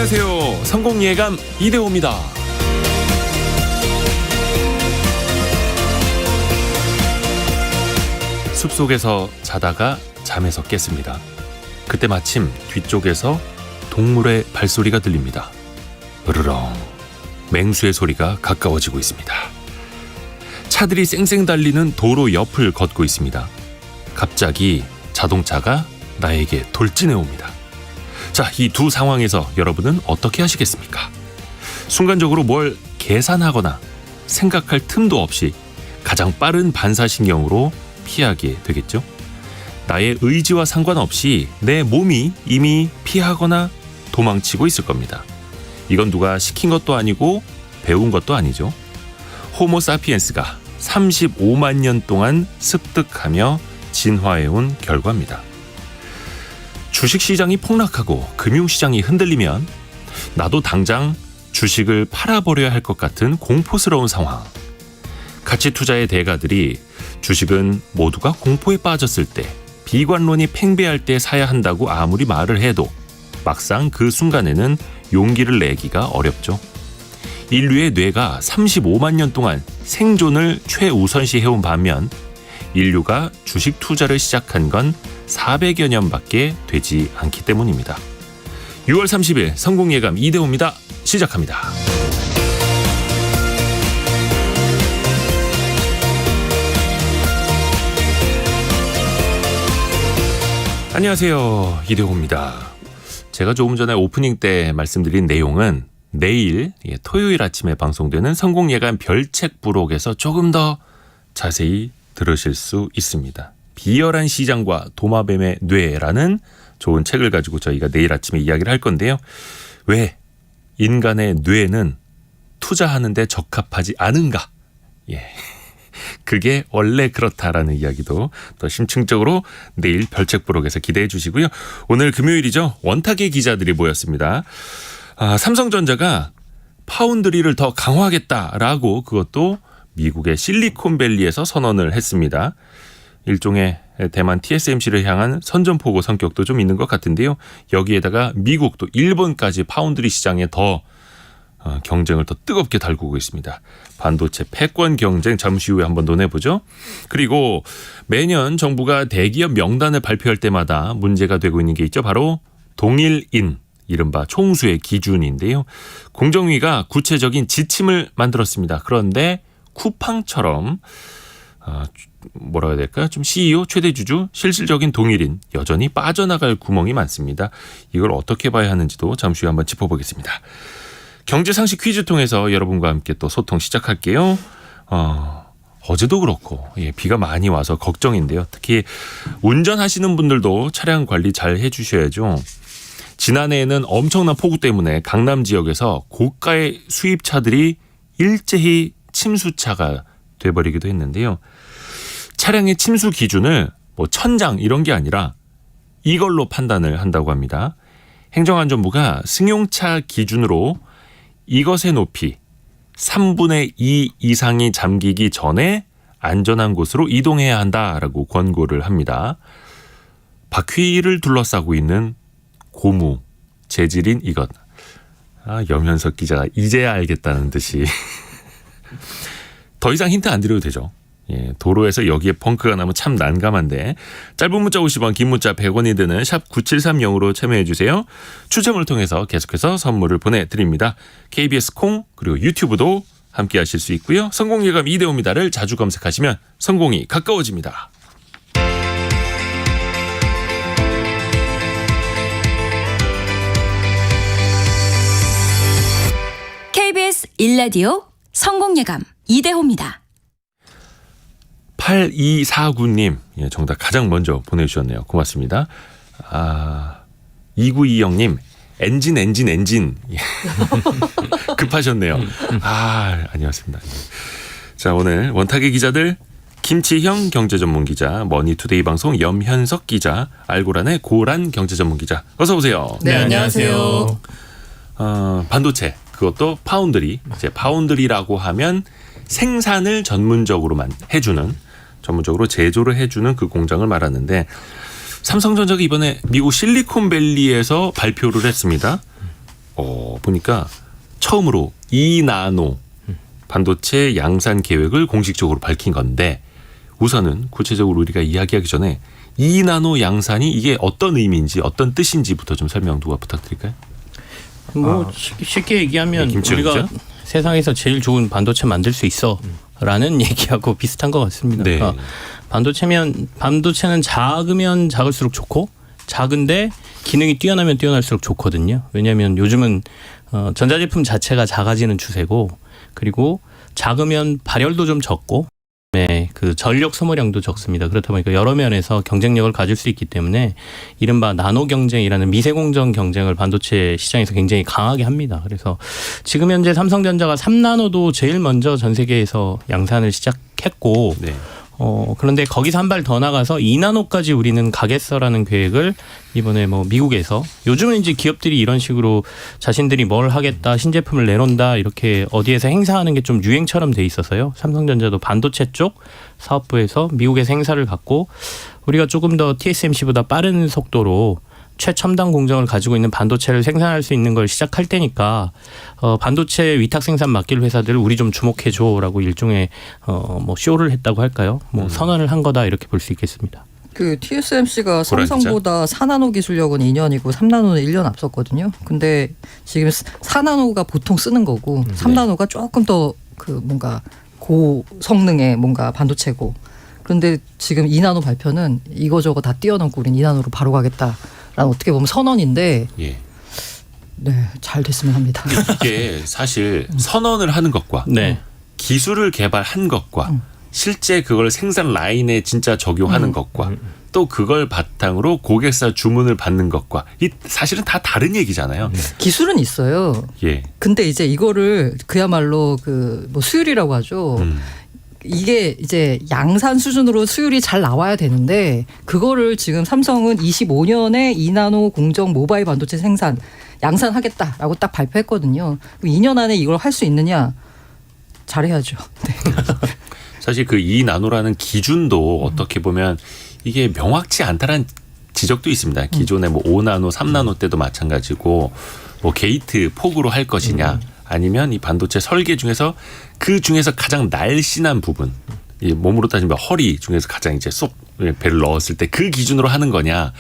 안녕하세요. 성공예감 이대호입니다. 숲속에서 자다가 잠에서 깼습니다. 그때 마침 뒤쪽에서 동물의 발소리가 들립니다. 으르렁. 맹수의 소리가 가까워지고 있습니다. 차들이 쌩쌩 달리는 도로 옆을 걷고 있습니다. 갑자기 자동차가 나에게 돌진해 옵니다. 자, 이 두 상황에서 여러분은 어떻게 하시겠습니까? 순간적으로 뭘 계산하거나 생각할 틈도 없이 가장 빠른 반사신경으로 피하게 되겠죠? 나의 의지와 상관없이 내 몸이 이미 피하거나 도망치고 있을 겁니다. 이건 누가 시킨 것도 아니고 배운 것도 아니죠. 호모사피엔스가 35만 년 동안 습득하며 진화해온 결과입니다. 주식시장이 폭락하고 금융시장이 흔들리면 나도 당장 주식을 팔아버려야 할 것 같은 공포스러운 상황. 가치 투자의 대가들이 주식은 모두가 공포에 빠졌을 때, 비관론이 팽배할 때 사야 한다고 아무리 말을 해도 막상 그 순간에는 용기를 내기가 어렵죠. 인류의 뇌가 35만 년 동안 생존을 최우선시해온 반면 인류가 주식 투자를 시작한 건 400여 년밖에 되지 않기 때문입니다. 6월 30일 성공예감 이대호입니다. 시작합니다. 안녕하세요. 이대호입니다. 제가 조금 전에 오프닝 때 말씀드린 내용은 내일 토요일 아침에 방송되는 성공예감 별책 부록에서 조금 더 자세히 들으실 수 있습니다. 비열한 시장과 도마뱀의 뇌라는 좋은 책을 가지고 저희가 내일 아침에 이야기를 할 건데요. 왜 인간의 뇌는 투자하는 데 적합하지 않은가? 그게 원래 그렇다라는 이야기도 더 심층적으로 내일 별책 부록에서 기대해 주시고요. 오늘 금요일이죠. 원탁의 기자들이 모였습니다. 삼성전자가 파운드리를 더 강화하겠다라고 그것도 미국의 실리콘밸리에서 선언을 했습니다. 일종의 대만 TSMC를 향한 선전포고 성격도 좀 있는 것 같은데요. 여기에다가 미국 또 일본까지 파운드리 시장에 더 경쟁을 더 뜨겁게 달구고 있습니다. 반도체 패권 경쟁 잠시 후에 한번 논해보죠. 그리고 매년 정부가 대기업 명단을 발표할 때마다 문제가 되고 있는 게 있죠. 바로 동일인, 이른바 총수의 기준인데요. 공정위가 구체적인 지침을 만들었습니다. 그런데 쿠팡처럼 뭐라 해야 될까요? 좀 CEO, 최대 주주, 실질적인 동일인 여전히 빠져나갈 구멍이 많습니다. 이걸 어떻게 봐야 하는지도 잠시 후에 한번 짚어보겠습니다. 경제상식 퀴즈 통해서 여러분과 함께 또 소통 시작할게요. 어제도 그렇고 비가 많이 와서 걱정인데요. 특히 운전하시는 분들도 차량 관리 잘 해주셔야죠. 지난해에는 엄청난 폭우 때문에 강남 지역에서 고가의 수입차들이 일제히 침수차가 돼버리기도 했는데요. 차량의 침수 기준을 천장 이런 게 아니라 이걸로 판단을 한다고 합니다. 행정안전부가 승용차 기준으로 이것의 높이 3분의 2 이상이 잠기기 전에 안전한 곳으로 이동해야 한다라고 권고를 합니다. 바퀴를 둘러싸고 있는 고무 재질인 이것. 염현석 기자가 이제야 알겠다는 듯이 더 이상 힌트 안 드려도 되죠. 도로에서 여기에 펑크가 나면 참 난감한데 짧은 문자 50원, 긴 문자 100원이 드는 샵 9730으로 참여해 주세요. 추첨을 통해서 계속해서 선물을 보내드립니다. KBS 콩 그리고 유튜브도 함께 하실 수 있고요. 성공예감 이대호입니다를 자주 검색하시면 성공이 가까워집니다. KBS 1라디오 성공예감 이대호입니다. 8249님 정답 가장 먼저 보내주셨네요. 고맙습니다. 2920님 엔진 급하셨네요. 아니었습니다. 자, 오늘 원탁의 기자들 김치형 경제전문기자, 머니투데이 방송 염현석 기자, 알고란의 고란 경제전문기자 어서 오세요. 네, 안녕하세요. 반도체 그것도 파운드리. 이제 파운드리라고 하면 생산을 전문적으로만 해주는, 전문적으로 제조를 해주는 그 공장을 말하는데, 삼성전자가 이번에 미국 실리콘밸리에서 발표를 했습니다. 보니까 처음으로 2나노 반도체 양산 계획을 공식적으로 밝힌 건데 우선은 구체적으로 우리가 이야기하기 전에 2나노 양산이 이게 어떤 의미인지 어떤 뜻인지부터 좀 설명 누가 부탁드릴까요? 뭐 쉽게 얘기하면 네, 우리가 기자? 세상에서 제일 좋은 반도체 만들 수 있어라는 얘기하고 비슷한 것 같습니다. 네. 그러니까 반도체는 작으면 작을수록 좋고 작은데 기능이 뛰어나면 뛰어날수록 좋거든요. 왜냐하면 요즘은 전자제품 자체가 작아지는 추세고 그리고 작으면 발열도 좀 적고 네, 그 전력 소모량도 적습니다. 그렇다 보니까 여러 면에서 경쟁력을 가질 수 있기 때문에 이른바 나노 경쟁이라는 미세공정 경쟁을 반도체 시장에서 굉장히 강하게 합니다. 그래서 지금 현재 삼성전자가 3나노도 제일 먼저 전 세계에서 양산을 시작했고 네. 그런데 거기서 한 발 더 나가서 2나노까지 우리는 가겠어라는 계획을 이번에 뭐 미국에서 요즘은 이제 기업들이 이런 식으로 자신들이 뭘 하겠다 신제품을 내놓는다 이렇게 어디에서 행사하는 게 좀 유행처럼 돼 있어서요. 삼성전자도 반도체 쪽 사업부에서 미국에서 행사를 갖고 우리가 조금 더 TSMC보다 빠른 속도로 최첨단 공정을 가지고 있는 반도체를 생산할 수 있는 걸 시작할 때니까 반도체 위탁 생산 맡길 회사들 우리 좀 주목해줘라고 일종의 뭐 쇼를 했다고 할까요? 뭐 선언을 한 거다 이렇게 볼 수 있겠습니다. 그 TSMC가 고라 삼성보다 4나노 기술력은 2년이고 3나노는 1년 앞섰거든요. 근데 지금 4나노가 보통 쓰는 거고 3나노가 조금 더 그 뭔가 고성능의 뭔가 반도체고 그런데 지금 2나노 발표는 이거저거 다 뛰어넘고 우린 2나노로 바로 가겠다라는 어떻게 보면 선언인데 예. 네, 잘 됐으면 합니다. 이게 사실 선언을 하는 것과 네. 기술을 개발한 것과 실제 그걸 생산 라인에 진짜 적용하는 것과 또 그걸 바탕으로 고객사 주문을 받는 것과 이 사실은 다 다른 얘기잖아요. 기술은 있어요. 예. 근데 이제 이거를 그야말로 그 뭐 수율이라고 하죠. 이게 이제 양산 수준으로 수율이 잘 나와야 되는데 그거를 지금 삼성은 25년에 2나노 공정 모바일 반도체 생산 양산하겠다라고 딱 발표했거든요. 2년 안에 이걸 할 수 있느냐? 잘해야죠. 네. 사실 그 2나노라는 기준도 어떻게 보면 이게 명확치 않다는 지적도 있습니다. 기존에 뭐 5나노, 3나노 때도 마찬가지고 뭐 게이트 폭으로 할 것이냐 아니면 이 반도체 설계 중에서 그 중에서 가장 날씬한 부분 이 몸으로 따지면 허리 중에서 가장 이제 쏙 배를 넣었을 때 그 기준으로 하는 거냐.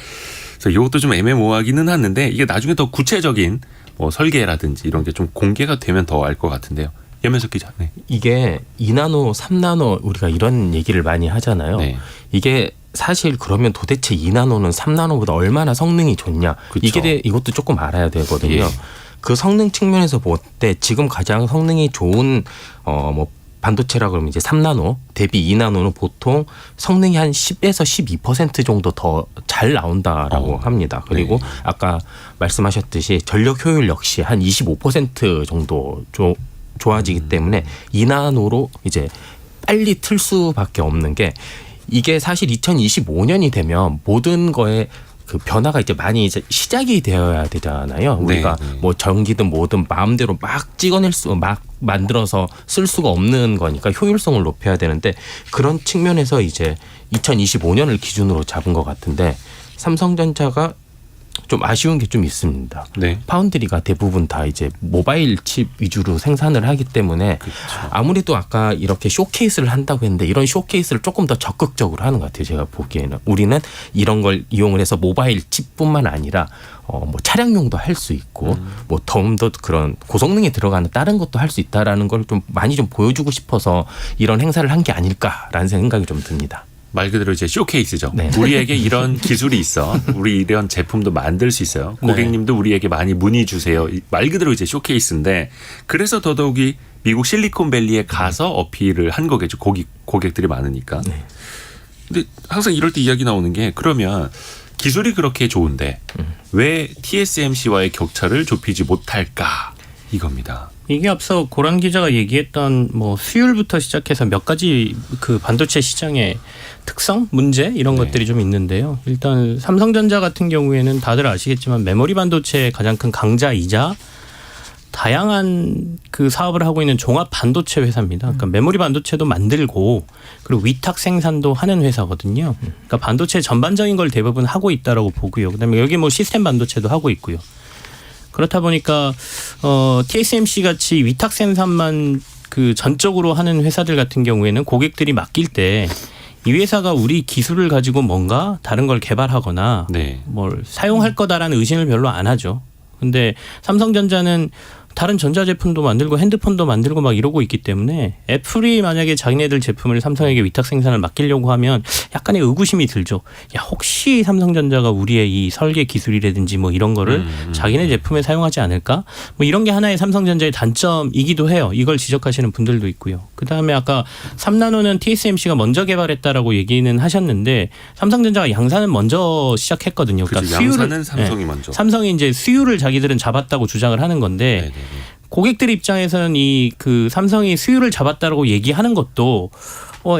그래서 이것도 좀 애매모호하기는 하는데 이게 나중에 더 구체적인 뭐 설계라든지 이런 게 좀 공개가 되면 더 알 것 같은데요. 염현석 기자. 네. 이게 2나노, 3나노 우리가 이런 얘기를 많이 하잖아요. 네. 이게 사실 그러면 도대체 2나노는 3나노보다 얼마나 성능이 좋냐. 그쵸. 이것도 조금 알아야 되거든요. 예. 그 성능 측면에서 볼 때 지금 가장 성능이 좋은 뭐 반도체라 그러면 이제 3나노 대비 2나노는 보통 성능이 한 10에서 12% 정도 더 잘 나온다라고 합니다. 그리고 네. 아까 말씀하셨듯이 전력 효율 역시 한 25% 정도 좋아지기 때문에 2나노로 이제 빨리 틀 수밖에 없는 게 이게 사실 2025년이 되면 모든 거에 그 변화가 이제 많이 이제 시작이 되어야 되잖아요. 우리가 네. 뭐 전기든 뭐든 마음대로 막 막 만들어서 쓸 수가 없는 거니까 효율성을 높여야 되는데 그런 측면에서 이제 2025년을 기준으로 잡은 것 같은데 삼성전자가 좀 아쉬운 게 좀 있습니다. 네. 파운드리가 대부분 다 이제 모바일 칩 위주로 생산을 하기 때문에 아무래도 아까 이렇게 쇼케이스를 한다고 했는데 이런 쇼케이스를 조금 더 적극적으로 하는 것 같아요. 제가 보기에는 우리는 이런 걸 이용을 해서 모바일 칩뿐만 아니라 뭐 차량용도 할 수 있고 뭐 더 그런 고성능에 들어가는 다른 것도 할 수 있다라는 걸 좀 많이 좀 보여주고 싶어서 이런 행사를 한 게 아닐까라는 생각이 좀 듭니다. 말 그대로 이제 쇼케이스죠. 네. 우리에게 이런 기술이 있어. 우리 이런 제품도 만들 수 있어요. 고객님도 우리에게 많이 문의 주세요. 말 그대로 이제 쇼케이스인데 그래서 더더욱이 미국 실리콘밸리에 가서 어필을 한 거겠죠. 고객들이 많으니까. 네. 근데 항상 이럴 때 이야기 나오는 게 그러면 기술이 그렇게 좋은데 왜 TSMC와의 격차를 좁히지 못할까 이겁니다. 이게 앞서 고란 기자가 얘기했던 뭐 수율부터 시작해서 몇 가지 그 반도체 시장의 특성, 문제 이런 네. 것들이 좀 있는데요. 일단 삼성전자 같은 경우에는 다들 아시겠지만 메모리 반도체의 가장 큰 강자이자 다양한 그 사업을 하고 있는 종합 반도체 회사입니다. 그러니까 메모리 반도체도 만들고 그리고 위탁 생산도 하는 회사거든요. 그러니까 반도체 전반적인 걸 대부분 하고 있다라고 보고요. 그다음에 여기 뭐 시스템 반도체도 하고 있고요. 그렇다 보니까 TSMC 같이 위탁 생산만 그 전적으로 하는 회사들 같은 경우에는 고객들이 맡길 때 이 회사가 우리 기술을 가지고 뭔가 다른 걸 개발하거나 네. 뭘 사용할 거다라는 의심을 별로 안 하죠. 근데 삼성전자는 다른 전자제품도 만들고 핸드폰도 만들고 막 이러고 있기 때문에 애플이 만약에 자기네들 제품을 삼성에게 위탁 생산을 맡기려고 하면 약간의 의구심이 들죠. 야, 혹시 삼성전자가 우리의 이 설계 기술이라든지 뭐 이런 거를 자기네 제품에 사용하지 않을까? 뭐 이런 게 하나의 삼성전자의 단점이기도 해요. 이걸 지적하시는 분들도 있고요. 그다음에 아까 3나노는 TSMC가 먼저 개발했다라고 얘기는 하셨는데 삼성전자가 양산은 먼저 시작했거든요. 그렇죠. 수율을- 양산은 삼성이 네. 먼저. 삼성이 이제 수율을 자기들은 잡았다고 주장을 하는 건데 네네네. 고객들 입장에서는 이 그 삼성이 수율을 잡았다라고 얘기하는 것도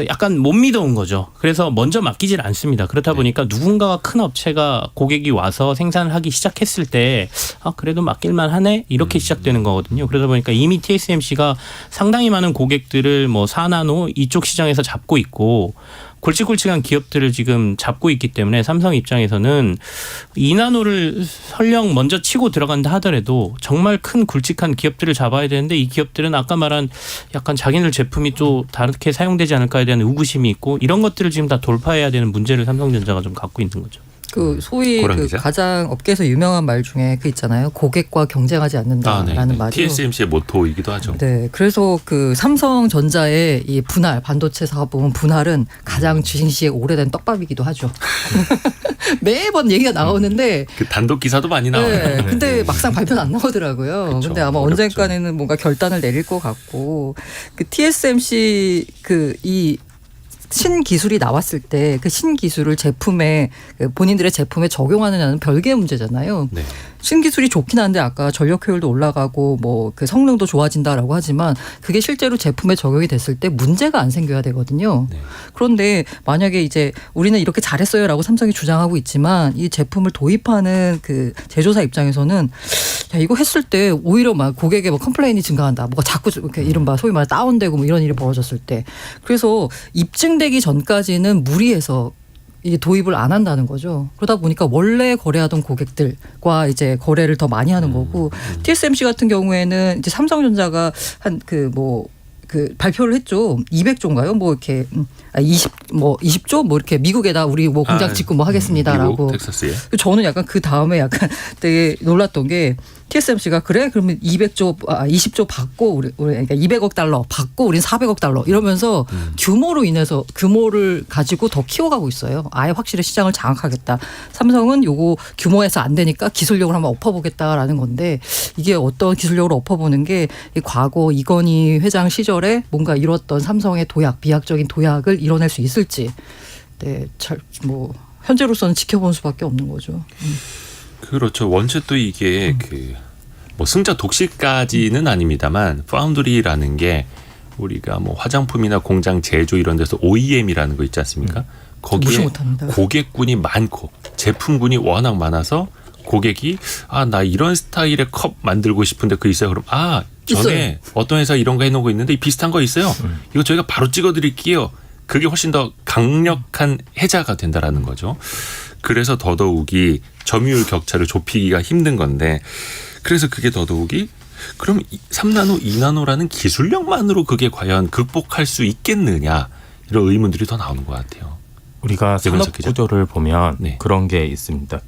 약간 못 믿어온 거죠. 그래서 먼저 맡기질 않습니다. 그렇다 보니까 누군가가 큰 업체가 고객이 와서 생산을 하기 시작했을 때 그래도 맡길만 하네 이렇게 시작되는 거거든요. 그러다 보니까 이미 TSMC가 상당히 많은 고객들을 뭐 4나노 이쪽 시장에서 잡고 있고 굵직굵직한 기업들을 지금 잡고 있기 때문에 삼성 입장에서는 2나노를 설령 먼저 치고 들어간다 하더라도 정말 큰 굵직한 기업들을 잡아야 되는데 이 기업들은 아까 말한 약간 자기들 제품이 또 다르게 사용되지 않을까에 대한 의구심이 있고 이런 것들을 지금 다 돌파해야 되는 문제를 삼성전자가 좀 갖고 있는 거죠. 그 소위 고랑 그 기자? 가장 업계에서 유명한 말 중에 그 있잖아요. 고객과 경쟁하지 않는다라는 말이. TSMC의 모토이기도 하죠. 네, 그래서 그 삼성전자의 이 분할 반도체 사업 부분 분할은 가장 주식시에 오래된 떡밥이기도 하죠. 매번 얘기가 나오는데. 그 단독 기사도 많이 나와요. 네, 근데 막상 발표는 안 나오더라고요. 그쵸, 근데 아마 어렵죠. 언젠가는 뭔가 결단을 내릴 것 같고 그 TSMC 그 이 신기술이 나왔을 때 그 신기술을 제품에 본인들의 제품에 적용하느냐는 별개의 문제잖아요. 네. 신기술이 좋긴 한데 아까 전력 효율도 올라가고 뭐 그 성능도 좋아진다라고 하지만 그게 실제로 제품에 적용이 됐을 때 문제가 안 생겨야 되거든요. 네. 그런데 만약에 이제 우리는 이렇게 잘했어요라고 삼성이 주장하고 있지만 이 제품을 도입하는 그 제조사 입장에서는 야, 이거 했을 때 오히려 막 고객의 뭐 컴플레인이 증가한다. 뭐가 자꾸 이렇게 이른바 소위 말해 다운되고 뭐 이런 일이 벌어졌을 때. 그래서 입증되기 전까지는 무리해서 이게 도입을 안 한다는 거죠. 그러다 보니까 원래 거래하던 고객들과 이제 거래를 더 많이 하는 거고 TSMC 같은 경우에는 이제 삼성전자가 한 그 발표를 했죠. 200조인가요? 뭐 이렇게 20조 뭐 이렇게 미국에다 우리 뭐 공장 짓고 뭐 하겠습니다라고. 미국 텍사스에. 저는 약간 그 다음에 약간 되게 놀랐던 게 TSMC가 그래 그러면 20조 받고 우리 그러니까 200억 달러 받고 우린 400억 달러 이러면서 규모로 인해서 규모를 가지고 더 키워가고 있어요. 아예 확실히 시장을 장악하겠다. 삼성은 요거 규모에서 안 되니까 기술력을 한번 엎어보겠다라는 건데 이게 어떤 기술력으로 엎어보는 게 과거 이건희 회장 시절에 뭔가 이뤘던 삼성의 도약 비약적인 도약을 이뤄낼 수 있을지 네, 잘 뭐 현재로서는 지켜보는 수밖에 없는 거죠. 그렇죠. 원체 또 이게 그 뭐 승자 독식까지는 아닙니다만 파운드리라는 게 우리가 뭐 화장품이나 공장 제조 이런 데서 OEM이라는 거 있지 않습니까? 무시 거기에 못합니다. 고객군이 많고 제품군이 워낙 많아서 고객이 나 이런 스타일의 컵 만들고 싶은데 그 있어요. 그럼 전에 어떤 회사 이런 거 해놓은 거 있는데 비슷한 거 있어요. 이거 저희가 바로 찍어드릴게요. 그게 훨씬 더 강력한 해자가 된다라는 거죠. 그래서 더더욱이 점유율 격차를 좁히기가 힘든 건데 그래서 그게 더더욱이 그럼 3나노, 2나노라는 기술력만으로 그게 과연 극복할 수 있겠느냐 이런 의문들이 더 나오는 것 같아요. 우리가 산업 구조를 보면 네. 그런 게 있습니다.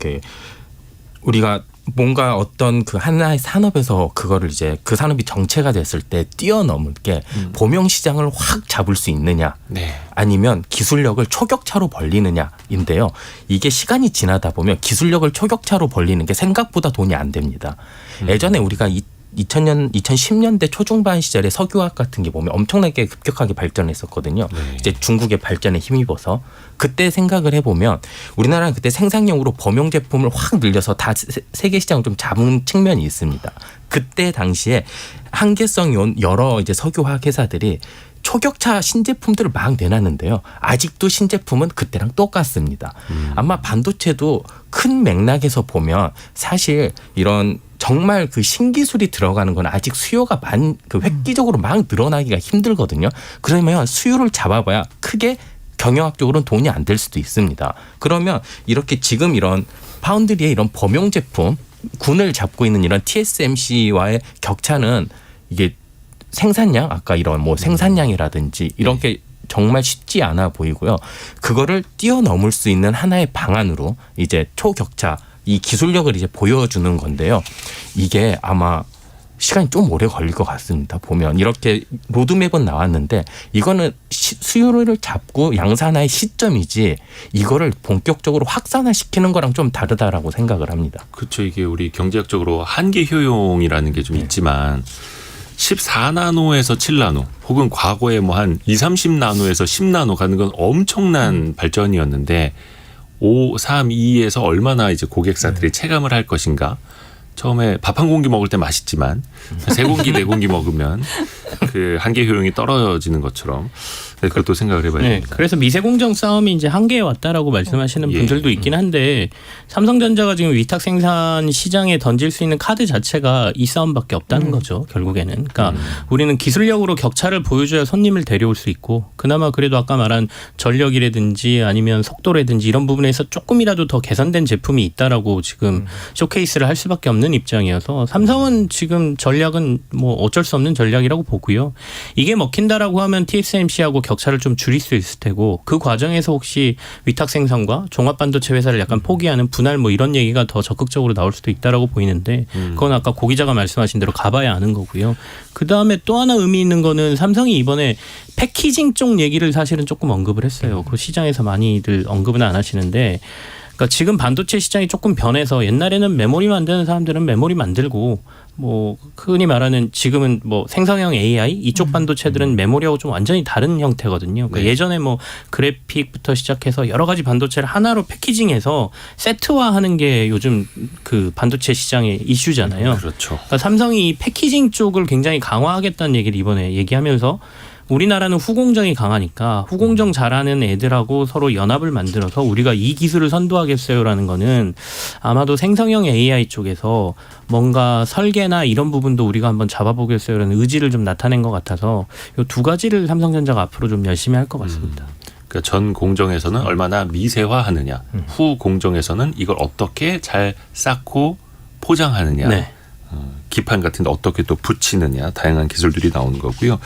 우리가 뭔가 어떤 그 하나의 산업에서 그거를 이제 그 산업이 정체가 됐을 때 뛰어넘을 게 범용 시장을 확 잡을 수 있느냐 네. 아니면 기술력을 초격차로 벌리느냐인데요. 이게 시간이 지나다 보면 기술력을 초격차로 벌리는 게 생각보다 돈이 안 됩니다. 예전에 우리가 2010년대 초중반 시절에 석유화학 같은 게 보면 엄청나게 급격하게 발전했었거든요. 네. 이제 중국의 발전에 힘입어서 그때 생각을 해보면 우리나라는 그때 생산용으로 범용 제품을 확 늘려서 다 세계 시장을 좀 잡은 측면이 있습니다. 그때 당시에 한계성 여러 이제 석유화학 회사들이 초격차 신제품들을 막 내놨는데요. 아직도 신제품은 그때랑 똑같습니다. 아마 반도체도 큰 맥락에서 보면 사실 이런 정말 그 신기술이 들어가는 건 아직 수요가 획기적으로 막 늘어나기가 힘들거든요. 그러면 수요를 잡아봐야 크게 경영학적으로는 돈이 안 될 수도 있습니다. 그러면 이렇게 지금 이런 파운드리의 이런 범용 제품 군을 잡고 있는 이런 TSMC와의 격차는 이게 생산량 아까 이런 뭐 생산량이라든지 이런 게 정말 쉽지 않아 보이고요. 그거를 뛰어넘을 수 있는 하나의 방안으로 이제 초격차 이 기술력을 이제 보여주는 건데요. 이게 아마 시간이 좀 오래 걸릴 것 같습니다. 보면 이렇게 로드맵은 나왔는데 이거는 수요를 잡고 양산화의 시점이지 이거를 본격적으로 확산화시키는 거랑 좀 다르다라고 생각을 합니다. 그렇죠. 이게 우리 경제학적으로 한계 효용이라는 게 좀 있지만 14나노에서 7나노 혹은 과거에 뭐 한 2, 30나노에서 10나노 가는 건 엄청난 발전이었는데 5, 3, 2에서 얼마나 이제 고객사들이 체감을 할 것인가. 처음에 밥 한 공기 먹을 때 맛있지만 세 공기, 네 공기 먹으면 그 한계 효용이 떨어지는 것처럼 그것도 생각을 해봐야 네, 됩니다. 그래서 미세공정 싸움이 이제 한계에 왔다라고 말씀하시는 분들도 있긴 한데 삼성전자가 지금 위탁 생산 시장에 던질 수 있는 카드 자체가 이 싸움밖에 없다는 거죠. 결국에는. 그러니까 우리는 기술력으로 격차를 보여줘야 손님을 데려올 수 있고 그나마 그래도 아까 말한 전력이라든지 아니면 속도라든지 이런 부분에서 조금이라도 더 개선된 제품이 있다라고 지금 쇼케이스를 할 수밖에 없는 입장이어서 삼성은 지금 전략은 뭐 어쩔 수 없는 전략이라고 보고요. 이게 먹힌다라고 하면 TSMC하고 격차를 좀 줄일 수 있을 테고 그 과정에서 혹시 위탁 생산과 종합반도체 회사를 약간 포기하는 분할 뭐 이런 얘기가 더 적극적으로 나올 수도 있다라고 보이는데 그건 아까 고 기자가 말씀하신 대로 가봐야 아는 거고요. 그다음에 또 하나 의미 있는 거는 삼성이 이번에 패키징 쪽 얘기를 사실은 조금 언급을 했어요. 그 시장에서 많이들 언급은 안 하시는데 그러니까 지금 반도체 시장이 조금 변해서 옛날에는 메모리 만드는 사람들은 메모리 만들고 뭐 흔히 말하는 지금은 뭐 생성형 AI 이쪽 반도체들은 메모리하고 좀 완전히 다른 형태거든요. 그러니까 예전에 뭐 그래픽부터 시작해서 여러 가지 반도체를 하나로 패키징해서 세트화하는 게 요즘 그 반도체 시장의 이슈잖아요. 그렇죠. 그러니까 삼성이 이 패키징 쪽을 굉장히 강화하겠다는 얘기를 이번에 얘기하면서 우리나라는 후공정이 강하니까 후공정 잘하는 애들하고 서로 연합을 만들어서 우리가 이 기술을 선도하겠어요라는 거는 아마도 생성형 AI 쪽에서 뭔가 설계나 이런 부분도 우리가 한번 잡아보겠어요라는 의지를 좀 나타낸 것 같아서 이 두 가지를 삼성전자가 앞으로 좀 열심히 할 것 같습니다. 그러니까 전 공정에서는 얼마나 미세화하느냐, 후 공정에서는 이걸 어떻게 잘 쌓고 포장하느냐, 네. 기판 같은 데 어떻게 또 붙이느냐, 다양한 기술들이 나오는 거고요.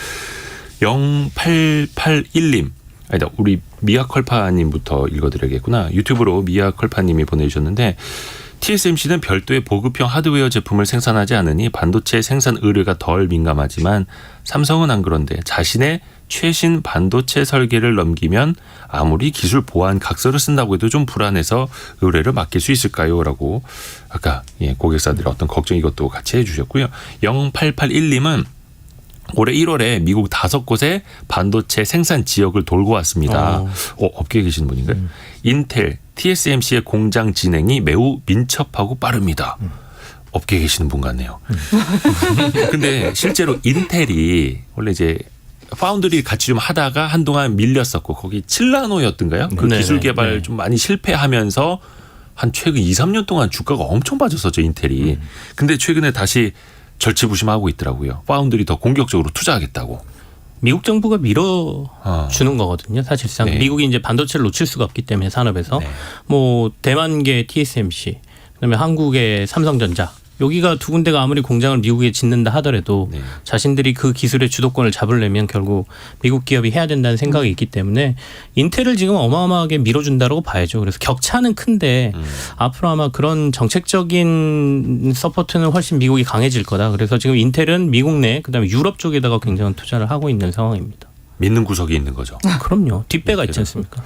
0881님. 아니다. 우리 미아컬파님부터 읽어드려야겠구나. 유튜브로 미아컬파님이 보내주셨는데 TSMC는 별도의 보급형 하드웨어 제품을 생산하지 않으니 반도체 생산 의뢰가 덜 민감하지만 삼성은 안 그런데 자신의 최신 반도체 설계를 넘기면 아무리 기술 보안 각서를 쓴다고 해도 좀 불안해서 의뢰를 맡길 수 있을까요? 라고 아까 고객사들의 어떤 걱정 이것도 같이 해주셨고요. 0881님은 올해 1월에 미국 5곳의 반도체 생산 지역을 돌고 왔습니다. 업계에 계신 분인가요? 인텔, TSMC의 공장 진행이 매우 민첩하고 빠릅니다. 업계에 계시는 분 같네요. 근데 실제로 인텔이 원래 이제 파운드리 같이 좀 하다가 한동안 밀렸었고 거기 7나노였던가요? 그 기술 개발 좀 많이 실패하면서 한 최근 2, 3년 동안 주가가 엄청 빠졌었죠, 인텔이. 근데 최근에 다시 절치부심하고 있더라고요. 파운드리 더 공격적으로 투자하겠다고. 미국 정부가 밀어주는 거거든요. 사실상 네. 미국이 이제 반도체를 놓칠 수가 없기 때문에 산업에서 뭐 대만계 TSMC, 그다음에 한국의 삼성전자. 여기가 두 군데가 아무리 공장을 미국에 짓는다 하더라도 자신들이 그 기술의 주도권을 잡으려면 결국 미국 기업이 해야 된다는 생각이 있기 때문에 인텔을 지금 어마어마하게 밀어준다고 봐야죠. 그래서 격차는 큰데 앞으로 아마 그런 정책적인 서포트는 훨씬 미국이 강해질 거다. 그래서 지금 인텔은 미국 내 그다음에 유럽 쪽에다가 굉장한 투자를 하고 있는 상황입니다. 믿는 구석이 있는 거죠. 그럼요. 뒷배가 있지 않습니까?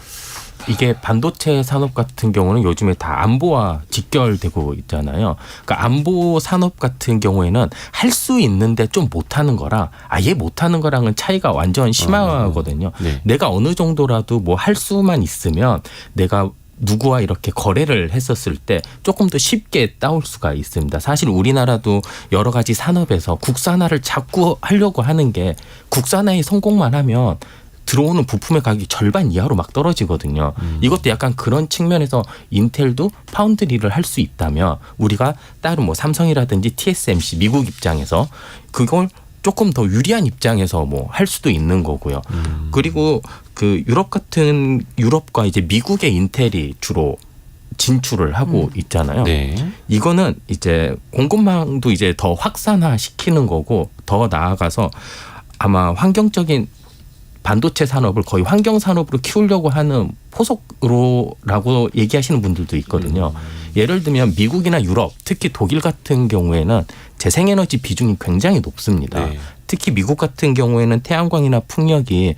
이게 반도체 산업 같은 경우는 요즘에 다 안보와 직결되고 있잖아요. 그러니까 안보 산업 같은 경우에는 할 수 있는데 좀 못하는 거랑 아예 못하는 거랑은 차이가 완전 심하거든요. 내가 어느 정도라도 뭐 할 수만 있으면 내가 누구와 이렇게 거래를 했었을 때 조금 더 쉽게 따올 수가 있습니다. 사실 우리나라도 여러 가지 산업에서 국산화를 자꾸 하려고 하는 게 국산화에 성공만 하면 들어오는 부품의 가격이 절반 이하로 막 떨어지거든요. 이것도 약간 그런 측면에서 인텔도 파운드리를 할 수 있다면 우리가 다른 뭐 삼성이라든지 TSMC 미국 입장에서 그걸 조금 더 유리한 입장에서 뭐 할 수도 있는 거고요. 그리고 그 유럽과 이제 미국의 인텔이 주로 진출을 하고 있잖아요. 네. 이거는 이제 공급망도 이제 더 확산화 시키는 거고 더 나아가서 아마 환경적인 반도체 산업을 거의 환경 산업으로 키우려고 하는 포석으로라고 얘기하시는 분들도 있거든요. 예를 들면 미국이나 유럽, 특히 독일 같은 경우에는 재생에너지 비중이 굉장히 높습니다. 네. 특히 미국 같은 경우에는 태양광이나 풍력이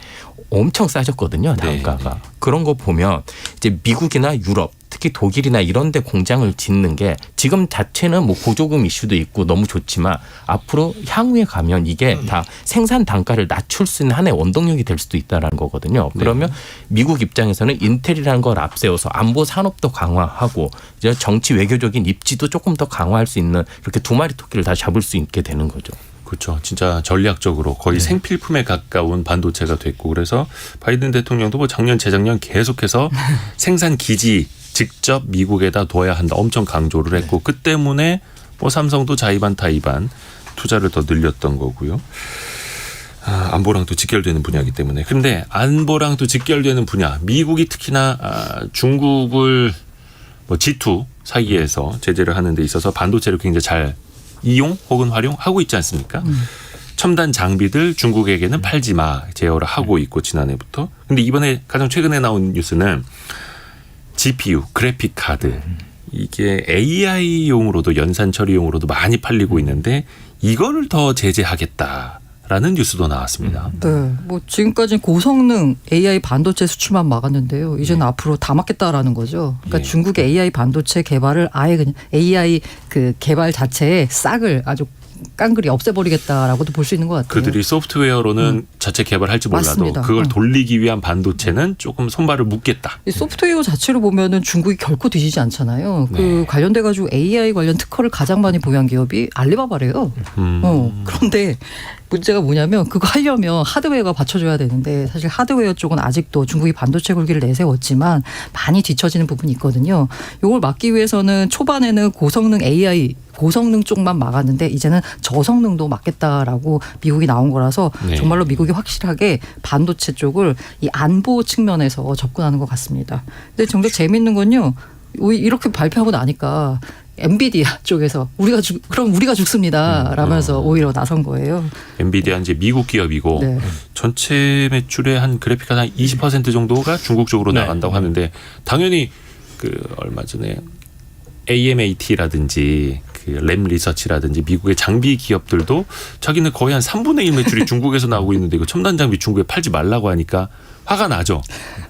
엄청 싸졌거든요. 단가가. 네. 그런 거 보면 이제 미국이나 유럽, 특히 독일이나 이런 데 공장을 짓는 게 지금 자체는 뭐 보조금 이슈도 있고 너무 좋지만 앞으로 향후에 가면 이게 다 생산 단가를 낮출 수 있는 하나의 원동력이 될 수도 있다라는 거거든요. 그러면 미국 입장에서는 인텔이라는 걸 앞세워서 안보 산업도 강화하고 이제 정치 외교적인 입지도 조금 더 강화할 수 있는 이렇게 두 마리 토끼를 다 잡을 수 있게 되는 거죠. 그렇죠. 진짜 전략적으로 거의 생필품에 가까운 반도체가 됐고 그래서 바이든 대통령도 뭐 작년 재작년 계속해서 생산 기지 직접 미국에다 둬야 한다 엄청 강조를 했고 그 때문에 뭐 삼성도 자의반 타의반 투자를 더 늘렸던 거고요. 안보랑 또 직결되는 분야이기 때문에. 그런데 안보랑 또 직결되는 분야 미국이 특히나 중국을 뭐 G2 사이에서 제재를 하는 데 있어서 반도체를 굉장히 잘 이용 혹은 활용하고 있지 않습니까? 첨단 장비들 중국에게는 팔지 마 제어를 하고 있고 지난해부터. 근데 이번에 가장 최근에 나온 뉴스는 GPU 그래픽 카드 이게 AI용으로도 연산 처리용으로도 많이 팔리고 있는데 이거를 더 제재하겠다라는 뉴스도 나왔습니다. 네, 뭐 지금까지는 고성능 AI 반도체 수출만 막았는데요. 이제는 앞으로 다 막겠다라는 거죠. 그러니까 예. 중국의 AI 반도체 개발을 아예 그냥 AI 그 개발 자체에 싹을 아주 깡그리 없애버리겠다라고도 볼 수 있는 것 같아요. 그들이 소프트웨어로는 자체 개발할지 몰라도 맞습니다. 그걸 돌리기 위한 반도체는 조금 손발을 묶겠다. 이 소프트웨어 자체로 보면은 중국이 결코 뒤지지 않잖아요. 그 네. 관련돼 가지고 AI 관련 특허를 가장 많이 보유한 기업이 알리바바래요. 그런데 문제가 뭐냐면 그거 하려면 하드웨어가 받쳐줘야 되는데 사실 하드웨어 쪽은 아직도 중국이 반도체 굴기를 내세웠지만 많이 뒤처지는 부분이 있거든요. 이걸 막기 위해서는 초반에는 고성능 AI 고성능 쪽만 막았는데 이제는 저성능도 막겠다라고 미국이 나온 거라서 네. 정말로 미국이 확실하게 반도체 쪽을 이 안보 측면에서 접근하는 것 같습니다. 근데 정작 재밌는 건요. 이렇게 발표하고 나니까 엔비디아 쪽에서 그럼 우리가 죽습니다. 라면서 오히려 나선 거예요. 엔비디아 이제 미국 기업이고 네. 전체 매출의 한 그래픽 한 20% 정도가 중국 쪽으로 네. 나간다고 하는데 당연히 그 얼마 전에 AMAT라든지 그 램 리서치라든지 미국의 장비 기업들도 자기는 거의 한 3분의 1 매출이 중국에서 나오고 있는데 이거 첨단 장비 중국에 팔지 말라고 하니까 화가 나죠.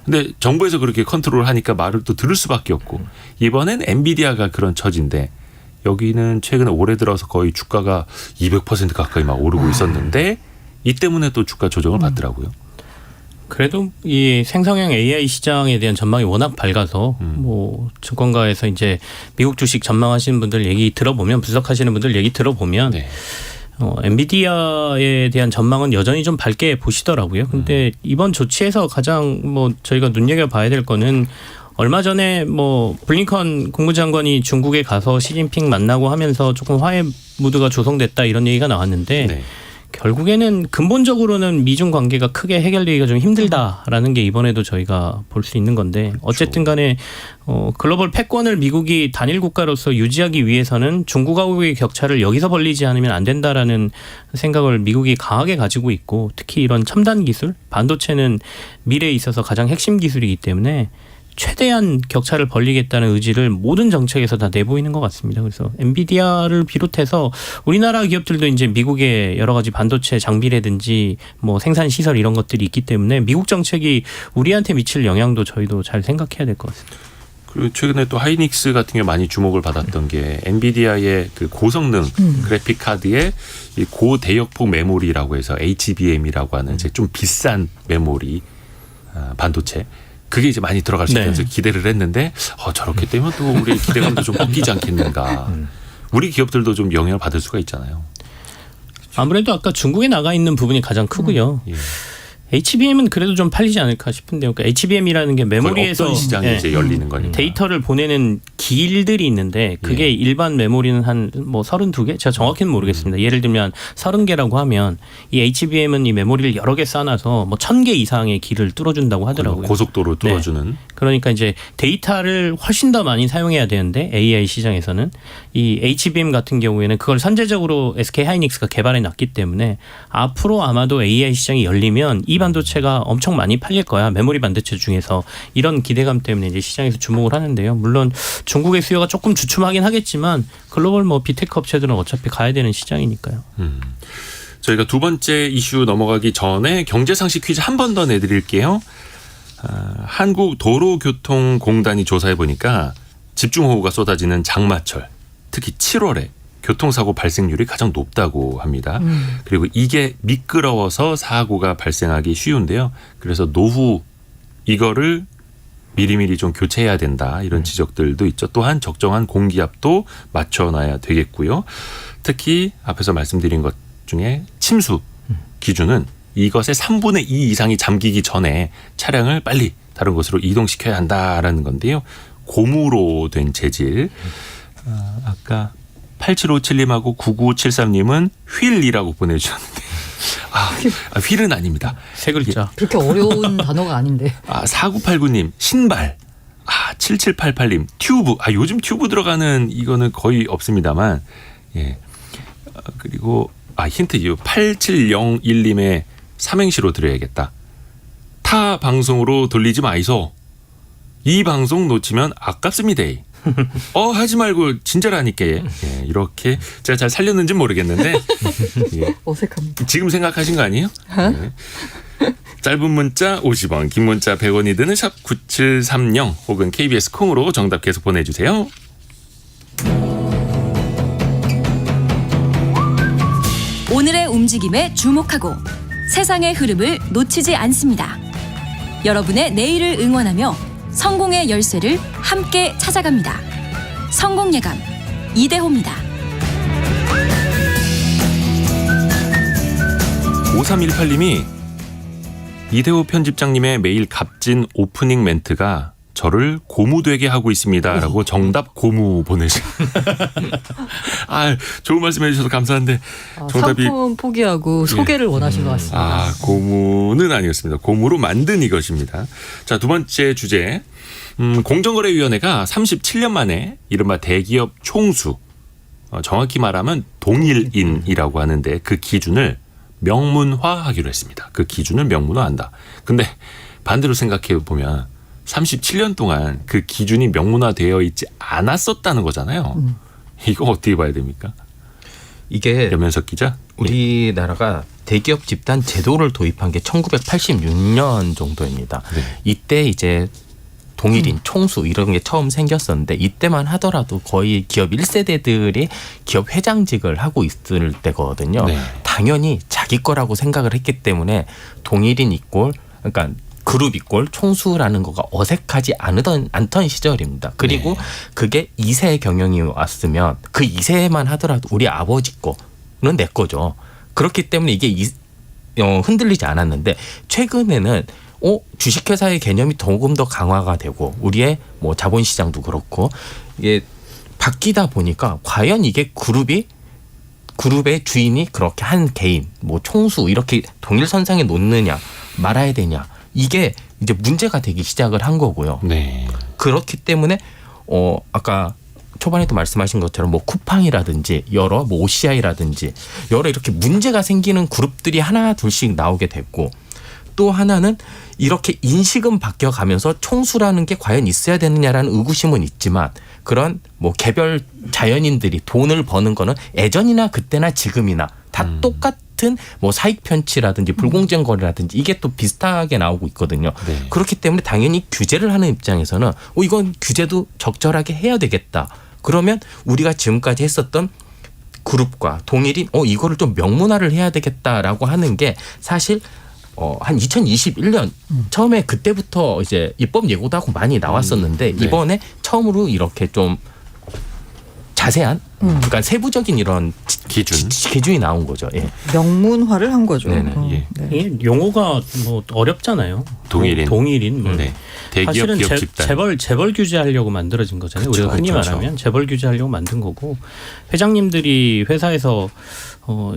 근데 정부에서 그렇게 컨트롤 하니까 말을 또 들을 수밖에 없고 이번엔 엔비디아가 그런 처지인데 여기는 최근에 올해 들어서 거의 주가가 200% 가까이 막 오르고 있었는데 이 때문에 또 주가 조정을 받더라고요. 그래도 이 생성형 AI 시장에 대한 전망이 워낙 밝아서 뭐 증권가에서 이제 미국 주식 전망하시는 분들 얘기 들어보면 분석하시는 분들 얘기 들어보면 네. 엔비디아에 대한 전망은 여전히 좀 밝게 보시더라고요. 근데 이번 조치에서 가장 뭐 저희가 눈여겨봐야 될 거는 얼마 전에 뭐 블링컨 국무장관이 중국에 가서 시진핑 만나고 하면서 조금 화해 무드가 조성됐다 이런 얘기가 나왔는데 네. 결국에는 근본적으로는 미중 관계가 크게 해결되기가 좀 힘들다라는 게 이번에도 저희가 볼 수 있는 건데 어쨌든 간에 글로벌 패권을 미국이 단일 국가로서 유지하기 위해서는 중국하고의 격차를 여기서 벌리지 않으면 안 된다라는 생각을 미국이 강하게 가지고 있고 특히 이런 첨단 기술, 반도체는 미래에 있어서 가장 핵심 기술이기 때문에 최대한 격차를 벌리겠다는 의지를 모든 정책에서 다 내보이는 것 같습니다. 그래서 엔비디아를 비롯해서 우리나라 기업들도 이제 미국의 여러 가지 반도체 장비라든지 뭐 생산 시설 이런 것들이 있기 때문에 미국 정책이 우리한테 미칠 영향도 저희도 잘 생각해야 될 것 같습니다. 그리고 최근에 또 하이닉스 같은 게 많이 주목을 받았던 게 엔비디아의 그 고성능 그래픽 카드의 이 고대역폭 메모리라고 해서 HBM이라고 하는 이제 좀 비싼 메모리 반도체. 그게 이제 많이 들어갈 수 있다면서 기대를 했는데 저렇게 되면 또 우리의 기대감도 좀 꺾이지 않겠는가. 우리 기업들도 좀 영향을 받을 수가 있잖아요. 아무래도 아까 중국에 나가 있는 부분이 가장 크고요. 예. HBM은 그래도 좀 팔리지 않을까 싶은데요. 그러니까 HBM이라는 게 메모리에서 없던 시장이 예, 이제 열리는 거니까. 데이터를 보내는 길들이 있는데 그게 예. 일반 메모리는 한 뭐 32개? 제가 정확히는 모르겠습니다. 예를 들면 30개라고 하면 이 HBM은 이 메모리를 여러 개 쌓아놔서 뭐 1000개 이상의 길을 뚫어준다고 하더라고요. 고속도로 뚫어주는. 그러니까 이제 데이터를 훨씬 더 많이 사용해야 되는데 AI 시장에서는 이 HBM 같은 경우에는 그걸 선제적으로 SK 하이닉스가 개발해 놨기 때문에 앞으로 아마도 AI 시장이 열리면 이 반도체가 엄청 많이 팔릴 거야. 메모리 반도체 중에서 이런 기대감 때문에 이제 시장에서 주목을 하는데요. 물론 중국의 수요가 조금 주춤하긴 하겠지만 글로벌 뭐 비테크 업체들은 어차피 가야 되는 시장이니까요. 저희가 두 번째 이슈 넘어가기 전에 경제상식 퀴즈 한 번 더 내드릴게요. 한국도로교통공단이 조사해 보니까 집중호우가 쏟아지는 장마철, 특히 7월에 교통사고 발생률이 가장 높다고 합니다. 그리고 이게 미끄러워서 사고가 발생하기 쉬운데요. 그래서 노후 이거를 미리미리 좀 교체해야 된다 이런 지적들도 있죠. 또한 적정한 공기압도 맞춰놔야 되겠고요. 특히 앞에서 말씀드린 것 중에 침수 기준은 이것의 3분의 2 이상이 잠기기 전에 차량을 빨리 다른 곳으로 이동시켜야 한다라는 건데요. 고무로 된 재질. 아까 8757님하고 9973님은 휠이라고 보내주셨는데 휠은 아닙니다. 세 글자. 그렇게 어려운 단어가 아닌데. 4989님 신발. 7788님 튜브. 요즘 튜브 들어가는 이거는 거의 없습니다만. 예. 그리고 힌트 8701님의 삼행시로 드려야겠다. 타 방송으로 돌리지 마이소. 이 방송 놓치면 아깝습니다. 하지 말고 진짜라니까. 예, 이렇게 제가 잘 살렸는지 모르겠는데 예. 어색합니다. 지금 생각하신 거 아니에요? 네. 짧은 문자 50원, 긴 문자 100원이 드는 샵 9730 혹은 KBS 콩으로 정답 계속 보내주세요. 오늘의 움직임에 주목하고 세상의 흐름을 놓치지 않습니다. 여러분의 내일을 응원하며 성공의 열쇠를 함께 찾아갑니다. 성공예감 이대호입니다. 5318님이 이대호 편집장님의 매일 값진 오프닝 멘트가 저를 고무되게 하고 있습니다라고 정답 고무 보내주셨습니다. 좋은 말씀해 주셔서 감사한데 정답이 상품 포기하고 소개를 원하신 것 같습니다. 고무는 아니었습니다. 고무로 만든 이것입니다. 자, 두 번째 주제. 공정거래위원회가 37년 만에 이른바 대기업 총수, 정확히 말하면 동일인이라고 하는데 그 기준을 명문화하기로 했습니다. 그 기준을 명문화한다. 근데 반대로 생각해 보면 37년 동안 그 기준이 명문화되어 있지 않았었다는 거잖아요. 이거 어떻게 봐야 됩니까? 이게 염현석 기자. 우리나라가 대기업 집단 제도를 도입한 게 1986년 정도입니다. 네. 이때 이제 동일인, 총수 이런 게 처음 생겼었는데 이때만 하더라도 거의 기업 1세대들이 기업 회장직을 하고 있을 때거든요. 네. 당연히 자기 거라고 생각을 했기 때문에 동일인 이꼴 그러니까 그룹 이꼴 총수라는 거가 어색하지 않던 시절입니다. 그리고 그게 2세 경영이 왔으면 그 2세만 하더라도 우리 아버지 거는 내 거죠. 그렇기 때문에 이게 흔들리지 않았는데 최근에는 주식회사의 개념이 조금 더 강화가 되고 우리의 뭐 자본시장도 그렇고 이게 바뀌다 보니까 과연 이게 그룹의 주인이 그렇게 한 개인 뭐 총수 이렇게 동일선상에 놓느냐 말아야 되냐 이게 이제 문제가 되기 시작을 한 거고요. 네. 그렇기 때문에 아까 초반에도 말씀하신 것처럼 뭐 쿠팡이라든지 여러 뭐 OCI라든지 여러 이렇게 문제가 생기는 그룹들이 하나 둘씩 나오게 됐고 또 하나는 이렇게 인식은 바뀌어가면서 총수라는 게 과연 있어야 되느냐라는 의구심은 있지만 그런 뭐 개별 자연인들이 돈을 버는 거는 예전이나 그때나 지금이나 다 똑같은 뭐 사익 편취라든지 불공정 거래라든지 이게 또 비슷하게 나오고 있거든요. 네. 그렇기 때문에 당연히 규제를 하는 입장에서는 이건 규제도 적절하게 해야 되겠다. 그러면 우리가 지금까지 했었던 그룹과 동일인 이거를 좀 명문화를 해야 되겠다라고 하는 게 사실 한 2021년 처음에 그때부터 이제 입법 예고도 하고 많이 나왔었는데 네. 이번에 처음으로 이렇게 좀 자세한 그러니까 세부적인 이런 기준이 나온 거죠. 예. 명문화를 한 거죠. 네네. 예. 이게 용어가 뭐 어렵잖아요. 동일인. 뭐. 네. 대기업 사실은 기업 집단. 재벌 규제하려고 만들어진 거잖아요. 그쵸, 우리가 흔히 그쵸. 말하면 재벌 규제하려고 만든 거고 회장님들이 회사에서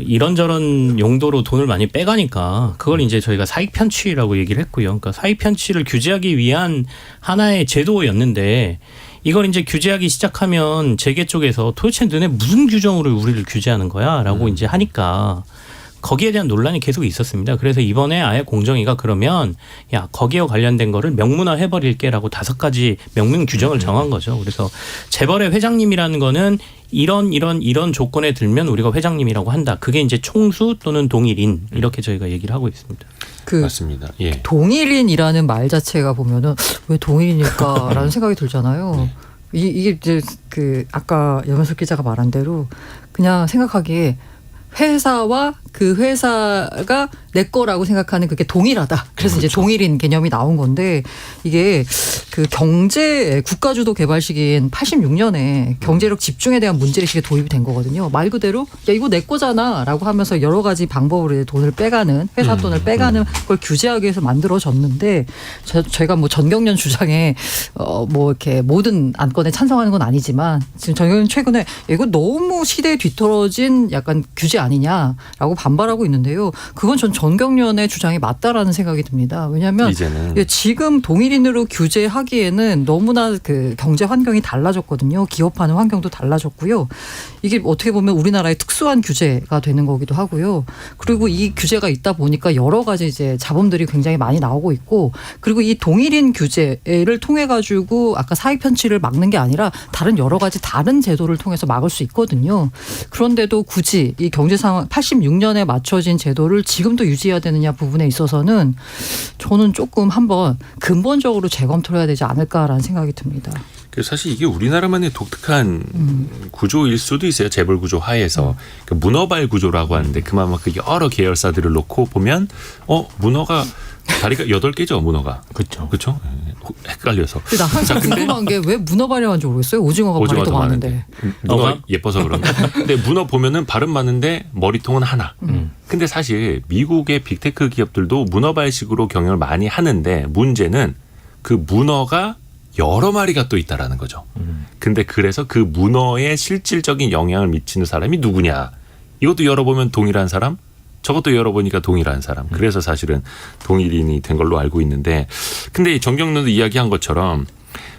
이런저런 용도로 돈을 많이 빼가니까 그걸 이제 저희가 사익 편취라고 얘기를 했고요. 그러니까 사익 편취를 규제하기 위한 하나의 제도였는데 이걸 이제 규제하기 시작하면 재계 쪽에서 도대체 너네 무슨 규정으로 우리를 규제하는 거야라고 이제 하니까 거기에 대한 논란이 계속 있었습니다. 그래서 이번에 아예 공정위가 그러면 야 거기에 관련된 거를 명문화 해버릴게라고 5가지 명문 규정을 정한 거죠. 그래서 재벌의 회장님이라는 거는 이런 조건에 들면 우리가 회장님이라고 한다. 그게 이제 총수 또는 동일인 이렇게 저희가 얘기를 하고 있습니다. 그 맞습니다. 예. 동일인이라는 말 자체가 보면은 왜 동일인일까라는 생각이 들잖아요. 이게 이제 그 아까 염현석 기자가 말한 대로 그냥 생각하기에 회사와 그 회사가 내 거라고 생각하는 그게 동일하다. 그래서 이제 동일인 개념이 나온 건데 이게 그 국가주도 개발 시기인 86년에 경제력 집중에 대한 문제의식이 도입이 된 거거든요. 말 그대로 야 이거 내 거잖아라고 하면서 여러 가지 방법으로 돈을 빼가는 회사 돈을 빼가는 걸 규제하기 위해서 만들어졌는데 제가 뭐 전경련 주장에 뭐 이렇게 모든 안건에 찬성하는 건 아니지만 지금 전경련 최근에 이거 너무 시대에 뒤떨어진 약간 규제 아니냐라고 반발하고 있는데요. 그건 전 전경련의 주장이 맞다라는 생각이 듭니다. 왜냐하면 이제는 지금 동일인으로 규제하기에는 너무나 그 경제 환경이 달라졌거든요. 기업하는 환경도 달라졌고요. 이게 어떻게 보면 우리나라의 특수한 규제가 되는 거기도 하고요. 그리고 이 규제가 있다 보니까 여러 가지 이제 자본들이 굉장히 많이 나오고 있고 그리고 이 동일인 규제를 통해 가지고 아까 사익 편취를 막는 게 아니라 다른 여러 가지 다른 제도를 통해서 막을 수 있거든요. 그런데도 굳이 이 경제 상황 86년에 맞춰진 제도를 지금도 유지해야 되느냐 부분에 있어서는 저는 조금 한번 근본적으로 재검토를 해야 되지 않을까라는 생각이 듭니다. 그래서 사실 이게 우리나라만의 독특한 구조일 수도 있어요. 재벌 구조 하에서 그 문어발 구조라고 하는데 그만큼 여러 계열사들을 놓고 보면 문어가 다리가 8개죠. 문어가. 그렇죠. 그렇죠? 헷갈려서. 근데 나 항상 궁금한 게 왜 문어발이라는 줄 모르겠어요. 오징어가 발이 더 많은데. 문어가 예뻐서 그런가? 근데 문어 보면은 발은 많은데 머리통은 하나. 근데 사실 미국의 빅테크 기업들도 문어발식으로 경영을 많이 하는데 문제는 그 문어가 여러 마리가 또 있다라는 거죠. 근데 그래서 그 문어에 실질적인 영향을 미치는 사람이 누구냐. 이것도 열어보면 동일한 사람, 저것도 열어보니까 동일한 사람. 그래서 사실은 동일인이 된 걸로 알고 있는데 근데 정경련도 이야기한 것처럼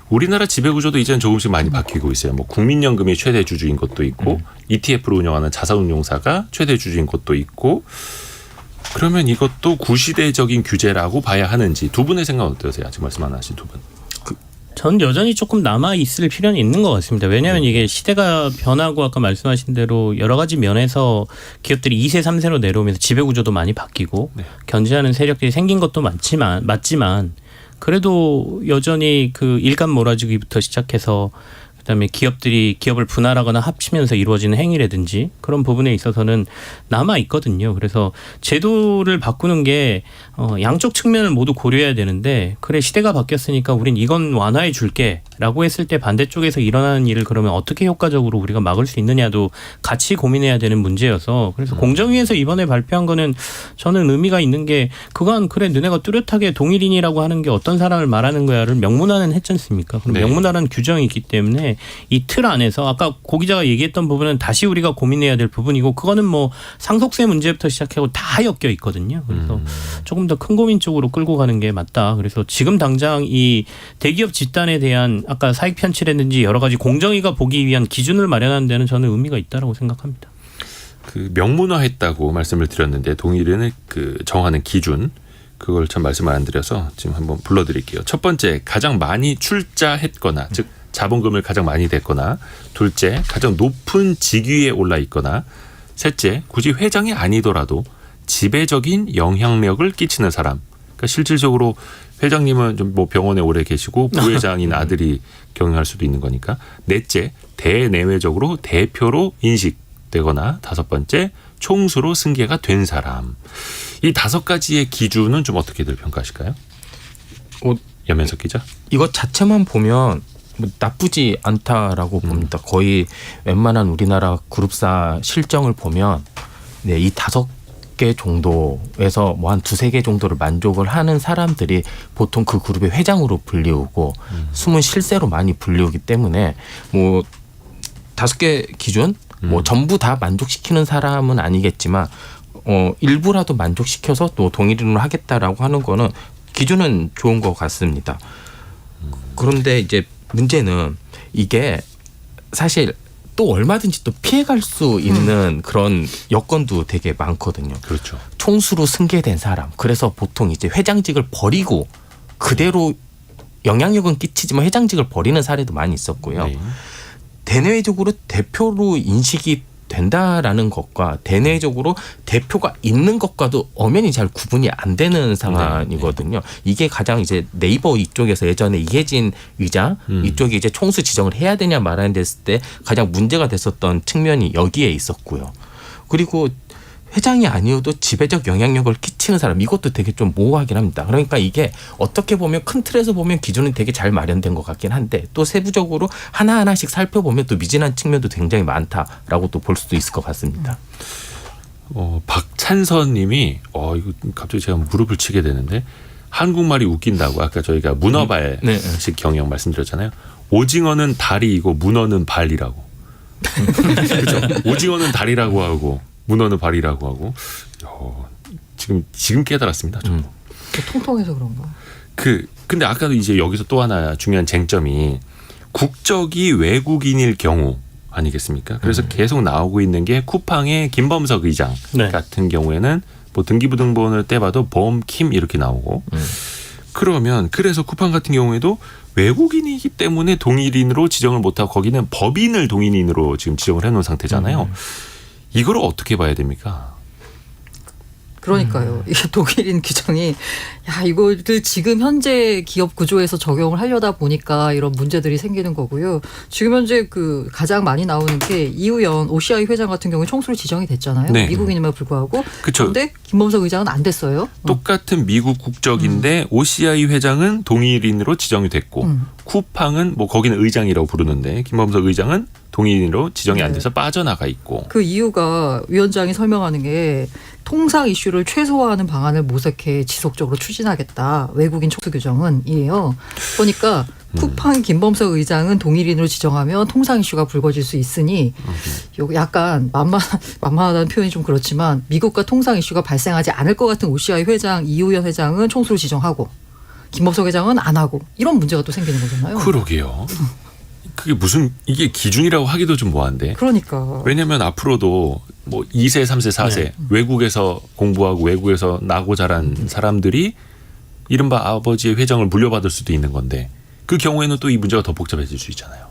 우리나라 지배구조도 이제는 조금씩 많이 바뀌고 있어요. 뭐 국민연금이 최대 주주인 것도 있고 ETF를 운영하는 자산운용사가 최대 주주인 것도 있고 그러면 이것도 구시대적인 규제라고 봐야 하는지 두 분의 생각은 어떠세요? 아직 말씀 안 하신 두 분. 전 여전히 조금 남아 있을 필요는 있는 것 같습니다. 왜냐하면 이게 시대가 변하고 아까 말씀하신 대로 여러 가지 면에서 기업들이 2세, 3세로 내려오면서 지배구조도 많이 바뀌고 견제하는 세력들이 생긴 것도 맞지만 그래도 여전히 그 일감 몰아주기부터 시작해서 그다음에 기업을 분할하거나 합치면서 이루어지는 행위라든지 그런 부분에 있어서는 남아 있거든요. 그래서 제도를 바꾸는 게 양쪽 측면을 모두 고려해야 되는데 그래 시대가 바뀌었으니까 우린 이건 완화해 줄게라고 했을 때 반대쪽에서 일어나는 일을 그러면 어떻게 효과적으로 우리가 막을 수 있느냐도 같이 고민해야 되는 문제여서 그래서 공정위에서 이번에 발표한 거는 저는 의미가 있는 게 그건 그래 너네가 뚜렷하게 동일인이라고 하는 게 어떤 사람을 말하는 거야를 명문화는 했지 않습니까? 그럼 명문화라는 규정이 있기 때문에 이 틀 안에서 아까 고 기자가 얘기했던 부분은 다시 우리가 고민해야 될 부분이고 그거는 뭐 상속세 문제부터 시작하고 다 엮여 있거든요. 그래서 조금 더 큰 고민 쪽으로 끌고 가는 게 맞다. 그래서 지금 당장 이 대기업 집단에 대한 아까 사익 편취라든지 여러 가지 공정위가 보기 위한 기준을 마련하는 데는 저는 의미가 있다라고 생각합니다. 그 명문화했다고 말씀을 드렸는데 동일인을 그 정하는 기준 그걸 참 말씀을 안 드려서 지금 한번 불러드릴게요. 첫 번째 가장 많이 출자했거나 즉 자본금을 가장 많이 댔거나 둘째 가장 높은 직위에 올라 있거나 셋째 굳이 회장이 아니더라도 지배적인 영향력을 끼치는 사람. 그러니까 실질적으로 회장님은 좀 뭐 병원에 오래 계시고 부회장인 아들이 경영할 수도 있는 거니까 넷째 대내외적으로 대표로 인식되거나 다섯 번째 총수로 승계가 된 사람. 이 5가지의 기준은 좀 어떻게들 평가하실까요? 염현석 기자. 이것 자체만 보면 뭐 나쁘지 않다라고 봅니다. 거의 웬만한 우리나라 그룹사 실정을 보면 네, 이 5개 정도에서 뭐 한 2-3개 정도를 만족을 하는 사람들이 보통 그 그룹의 회장으로 불리우고 숨은 실세로 많이 불리우기 때문에 뭐 5개 기준 뭐 전부 다 만족시키는 사람은 아니겠지만 일부라도 만족시켜서 또 동일인으로 하겠다라고 하는 거는 기준은 좋은 것 같습니다. 그런데 이제 문제는 이게 사실 또 얼마든지 또 피해갈 수 있는 그런 여건도 되게 많거든요. 그렇죠. 총수로 승계된 사람. 그래서 보통 이제 회장직을 버리고 그대로 영향력은 끼치지만 회장직을 버리는 사례도 많이 있었고요. 네. 대내적으로 대표로 인식이 된다라는 것과 대내적으로 대표가 있는 것과도 엄연히 잘 구분이 안 되는 상황이거든요. 이게 가장 이제 네이버 이쪽에서 예전에 이혜진 의장 이쪽이 이제 총수 지정을 해야 되냐 말아야 됐을 때 가장 문제가 됐었던 측면이 여기에 있었고요. 그리고 회장이 아니어도 지배적 영향력을 끼치는 사람 이것도 되게 좀 모호하긴 합니다. 그러니까 이게 어떻게 보면 큰 틀에서 보면 기준은 되게 잘 마련된 것 같긴 한데 또 세부적으로 하나하나씩 살펴보면 또 미진한 측면도 굉장히 많다라고 또 볼 수도 있을 것 같습니다. 박찬선 님이 이거 갑자기 제가 무릎을 치게 되는데 한국말이 웃긴다고 아까 저희가 문어발식 네. 경영 말씀드렸잖아요. 오징어는 다리이고 문어는 발이라고. 그렇죠. 오징어는 다리라고 하고 문어는 발이라고 하고 지금 깨달았습니다. 저도. 통통해서 그런가? 근데 아까도 이제 여기서 또 하나 중요한 쟁점이 국적이 외국인일 경우 아니겠습니까? 그래서 계속 나오고 있는 게 쿠팡의 김범석 의장 네. 같은 경우에는 뭐 등기부등본을 떼봐도 범킴 이렇게 나오고 그러면 그래서 쿠팡 같은 경우에도 외국인이기 때문에 동일인으로 지정을 못하고 거기는 법인을 동일인으로 지금 지정을 해놓은 상태잖아요. 이걸 어떻게 봐야 됩니까? 그러니까요. 이게 독일인 규정이 이거를 지금 현재 기업 구조에서 적용을 하려다 보니까 이런 문제들이 생기는 거고요. 지금 현재 그 가장 많이 나오는 게 이우연 OCI 회장 같은 경우에 총수로 지정이 됐잖아요. 네. 미국인임에도 불구하고. 그쵸. 그런데 김범석 의장은 안 됐어요. 똑같은 미국 국적인데 OCI 회장은 동일인으로 지정이 됐고 쿠팡은 뭐 거기는 의장이라고 부르는데 김범석 의장은 동일인으로 지정이 안 돼서 빠져나가 있고. 그 이유가 위원장이 설명하는 게 통상 이슈를 최소화하는 방안을 모색해 지속적으로 추진하겠다. 외국인 총수 규정은 이에요. 그러니까 쿠팡 김범석 의장은 동일인으로 지정하면 통상 이슈가 불거질 수 있으니 요거 약간 만만하다는 표현이 좀 그렇지만 미국과 통상 이슈가 발생하지 않을 것 같은 OCI 회장 이우연 회장은 총수로 지정하고 김범석 회장은 안 하고 이런 문제가 또 생기는 거잖아요. 그러게요. 그게 무슨 이게 기준이라고 하기도 좀 뭐한데. 그러니까. 왜냐하면 앞으로도 뭐 2세, 3세, 4세 외국에서 공부하고 외국에서 나고 자란 사람들이 이른바 아버지의 회장을 물려받을 수도 있는 건데 그 경우에는 또 이 문제가 더 복잡해질 수 있잖아요.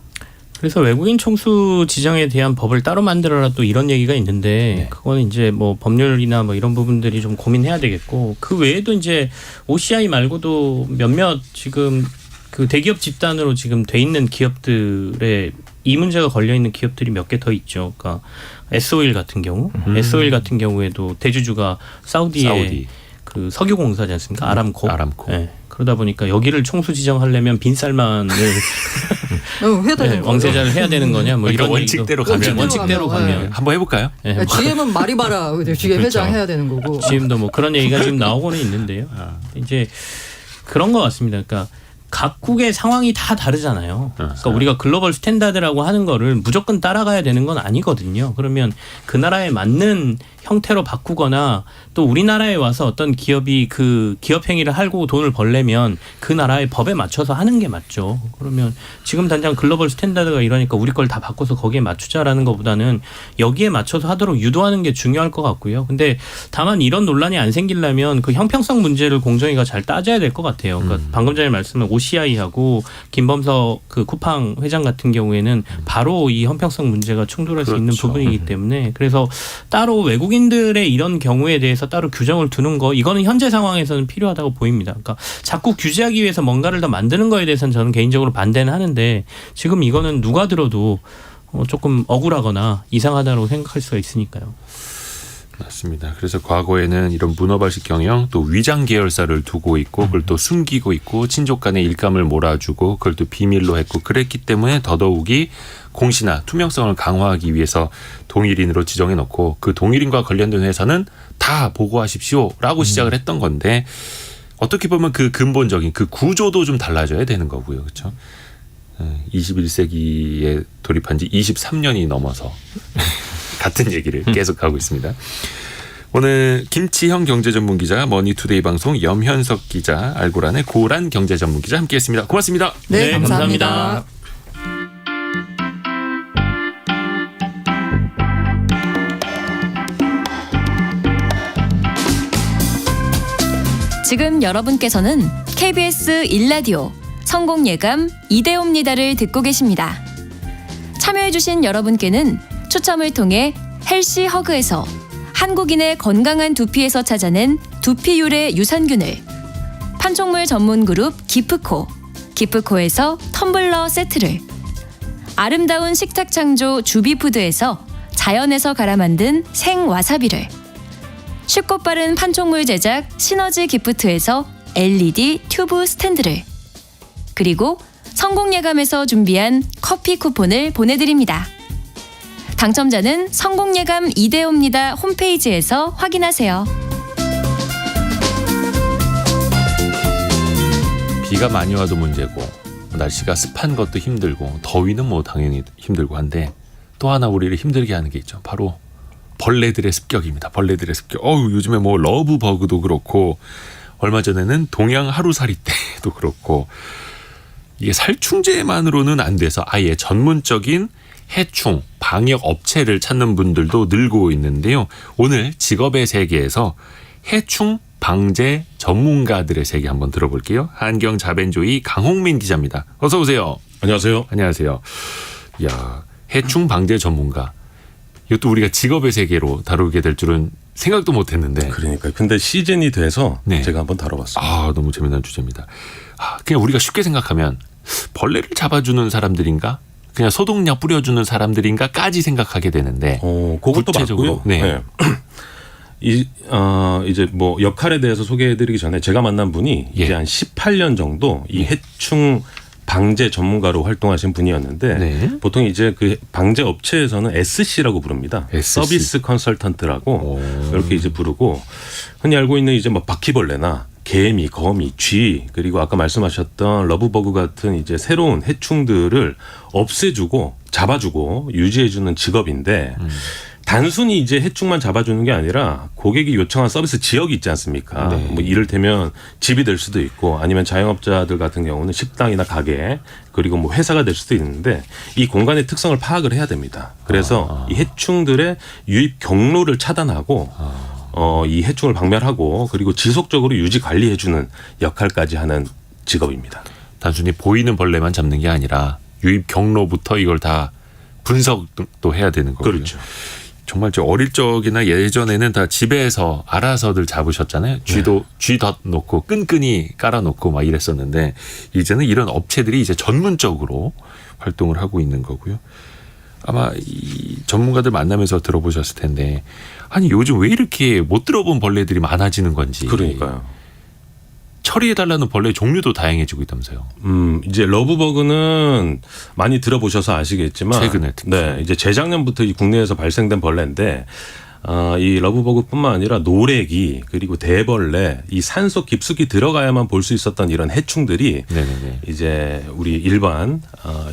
그래서 외국인 총수 지정에 대한 법을 따로 만들어라 또 이런 얘기가 있는데 네. 그거는 이제 뭐 법률이나 뭐 이런 부분들이 좀 고민해야 되겠고 그 외에도 이제 OCI 말고도 몇몇 지금 그 대기업 집단으로 지금 돼 있는 기업들의 이 문제가 걸려 있는 기업들이 몇 개 더 있죠. 그러니까 S-오일 같은 경우, S-오일 같은 경우에도 대주주가 사우디. 그 석유공사지 않습니까? 아람코. 아람코. 그러다 보니까 여기를 총수 지정하려면 빈살만을 해야 되는 거예요. 왕세자를 해야 되는 거냐? 뭐 그러니까 이런 원칙대로 얘기도- 가면. 원칙대로 가면. 한번 해볼까요? GM은 마리바라 GM 그렇죠. 회장 해야 되는 거고. 지금도 뭐 그런 얘기가 지금 나오고는 있는데요. 이제 그런 것 같습니다. 그러니까 각국의 상황이 다 다르잖아요. 그러니까 우리가 글로벌 스탠다드라고 하는 거를 무조건 따라가야 되는 건 아니거든요. 그러면 그 나라에 맞는 형태로 바꾸거나 또 우리나라에 와서 어떤 기업이 그 기업 행위를 하고 돈을 벌려면 그 나라의 법에 맞춰서 하는 게 맞죠. 그러면 지금 당장 글로벌 스탠다드가 이러니까 우리 걸 다 바꿔서 거기에 맞추자라는 것보다는 여기에 맞춰서 하도록 유도하는 게 중요할 것 같고요. 근데 다만 이런 논란이 안 생기려면 그 형평성 문제를 공정위가 잘 따져야 될 것 같아요. 그러니까 방금 전에 말씀한 OCI하고 김범석 그 쿠팡 회장 같은 경우에는 바로 이 형평성 문제가 충돌할 수 있는 그렇죠. 부분이기 때문에 그래서 따로 외국인들의 이런 경우에 대해서 따로 규정을 두는 거 이거는 현재 상황에서는 필요하다고 보입니다. 그러니까 자꾸 규제하기 위해서 뭔가를 더 만드는 거에 대해서는 저는 개인적으로 반대는 하는데 지금 이거는 누가 들어도 조금 억울하거나 이상하다고 생각할 수가 있으니까요. 맞습니다. 그래서 과거에는 이런 문어발식 경영 또 위장 계열사를 두고 있고 그걸 또 숨기고 있고 친족 간의 일감을 몰아주고 그걸 또 비밀로 했고 그랬기 때문에 더더욱이 공시나 투명성을 강화하기 위해서 동일인으로 지정해 놓고 그 동일인과 관련된 회사는 다 보고하십시오라고 시작을 했던 건데 어떻게 보면 그 근본적인 그 구조도 좀 달라져야 되는 거고요. 그렇죠? 21세기에 돌입한 지 23년이 넘어서 같은 얘기를 계속하고 있습니다. 오늘 김치형 경제전문기자, 머니투데이 방송 염현석 기자, 알고란의 고란 경제전문기자 함께했습니다. 고맙습니다. 네, 감사합니다. 지금 여러분께서는 KBS 1라디오 성공예감 이대호입니다를 듣고 계십니다. 참여해주신 여러분께는 추첨을 통해 헬시 허그에서 한국인의 건강한 두피에서 찾아낸 두피 유래 유산균을, 판촉물 전문 그룹 기프코에서 텀블러 세트를, 아름다운 식탁 창조 주비푸드에서 자연에서 갈아 만든 생와사비를, 쉽고 빠른 판촉물 제작 시너지 기프트에서 LED 튜브 스탠드를, 그리고 성공예감에서 준비한 커피 쿠폰을 보내드립니다. 당첨자는 성공예감 이대호입니다 홈페이지에서 확인하세요. 비가 많이 와도 문제고 날씨가 습한 것도 힘들고 더위는 뭐 당연히 힘들고 한데 또 하나 우리를 힘들게 하는 게 있죠. 바로 벌레들의 습격입니다. 벌레들의 습격. 요즘에 뭐 러브버그도 그렇고 얼마 전에는 동양 하루살이 때도 그렇고 이게 살충제만으로는 안 돼서 아예 전문적인 해충 방역 업체를 찾는 분들도 늘고 있는데요. 오늘 직업의 세계에서 해충 방제 전문가들의 세계 한번 들어볼게요. 한경 자벤조이 강홍민 기자입니다. 어서 오세요. 안녕하세요. 안녕하세요. 야, 해충 방제 전문가. 이것도 우리가 직업의 세계로 다루게 될 줄은 생각도 못했는데. 그러니까요. 근데 시즌이 돼서 네. 제가 한번 다뤄봤습니다. 너무 재미난 주제입니다. 그냥 우리가 쉽게 생각하면 벌레를 잡아주는 사람들인가? 그냥 소독약 뿌려주는 사람들인가까지 생각하게 되는데. 그것도 구체적으로, 맞고요. 네. 이제 뭐 역할에 대해서 소개해드리기 전에 제가 만난 분이 예. 이제 한 18년 정도 이 해충 방제 전문가로 활동하신 분이었는데 네. 보통 이제 그 방제 업체에서는 SC라고 부릅니다. SC. 서비스 컨설턴트라고 이렇게 이제 부르고 흔히 알고 있는 이제 뭐 바퀴벌레나 개미, 거미, 쥐 그리고 아까 말씀하셨던 러브버그 같은 이제 새로운 해충들을 없애주고 잡아주고 유지해주는 직업인데 단순히 이제 해충만 잡아주는 게 아니라 고객이 요청한 서비스 지역이 있지 않습니까? 네. 뭐 이를테면 집이 될 수도 있고 아니면 자영업자들 같은 경우는 식당이나 가게 그리고 뭐 회사가 될 수도 있는데 이 공간의 특성을 파악을 해야 됩니다. 그래서 이 해충들의 유입 경로를 차단하고 이 해충을 박멸하고 그리고 지속적으로 유지 관리해주는 역할까지 하는 직업입니다. 단순히 보이는 벌레만 잡는 게 아니라 유입 경로부터 이걸 다 분석도 해야 되는 거고요. 그렇죠. 정말 저 어릴 적이나 예전에는 다 집에서 알아서들 잡으셨잖아요. 쥐덧 놓고 끈끈이 깔아놓고 막 이랬었는데 이제는 이런 업체들이 이제 전문적으로 활동을 하고 있는 거고요. 아마 이 전문가들 만나면서 들어보셨을 텐데 아니 요즘 왜 이렇게 못 들어본 벌레들이 많아지는 건지. 그러니까요. 처리해달라는 벌레 종류도 다양해지고 있다면서요. 이제 러브버그는 많이 들어보셔서 아시겠지만 최근에 특히. 네, 이제 재작년부터 이 국내에서 발생된 벌레인데 이 러브버그뿐만 아니라 노래기 그리고 대벌레 이 산속 깊숙이 들어가야만 볼 수 있었던 이런 해충들이 네네네. 이제 우리 일반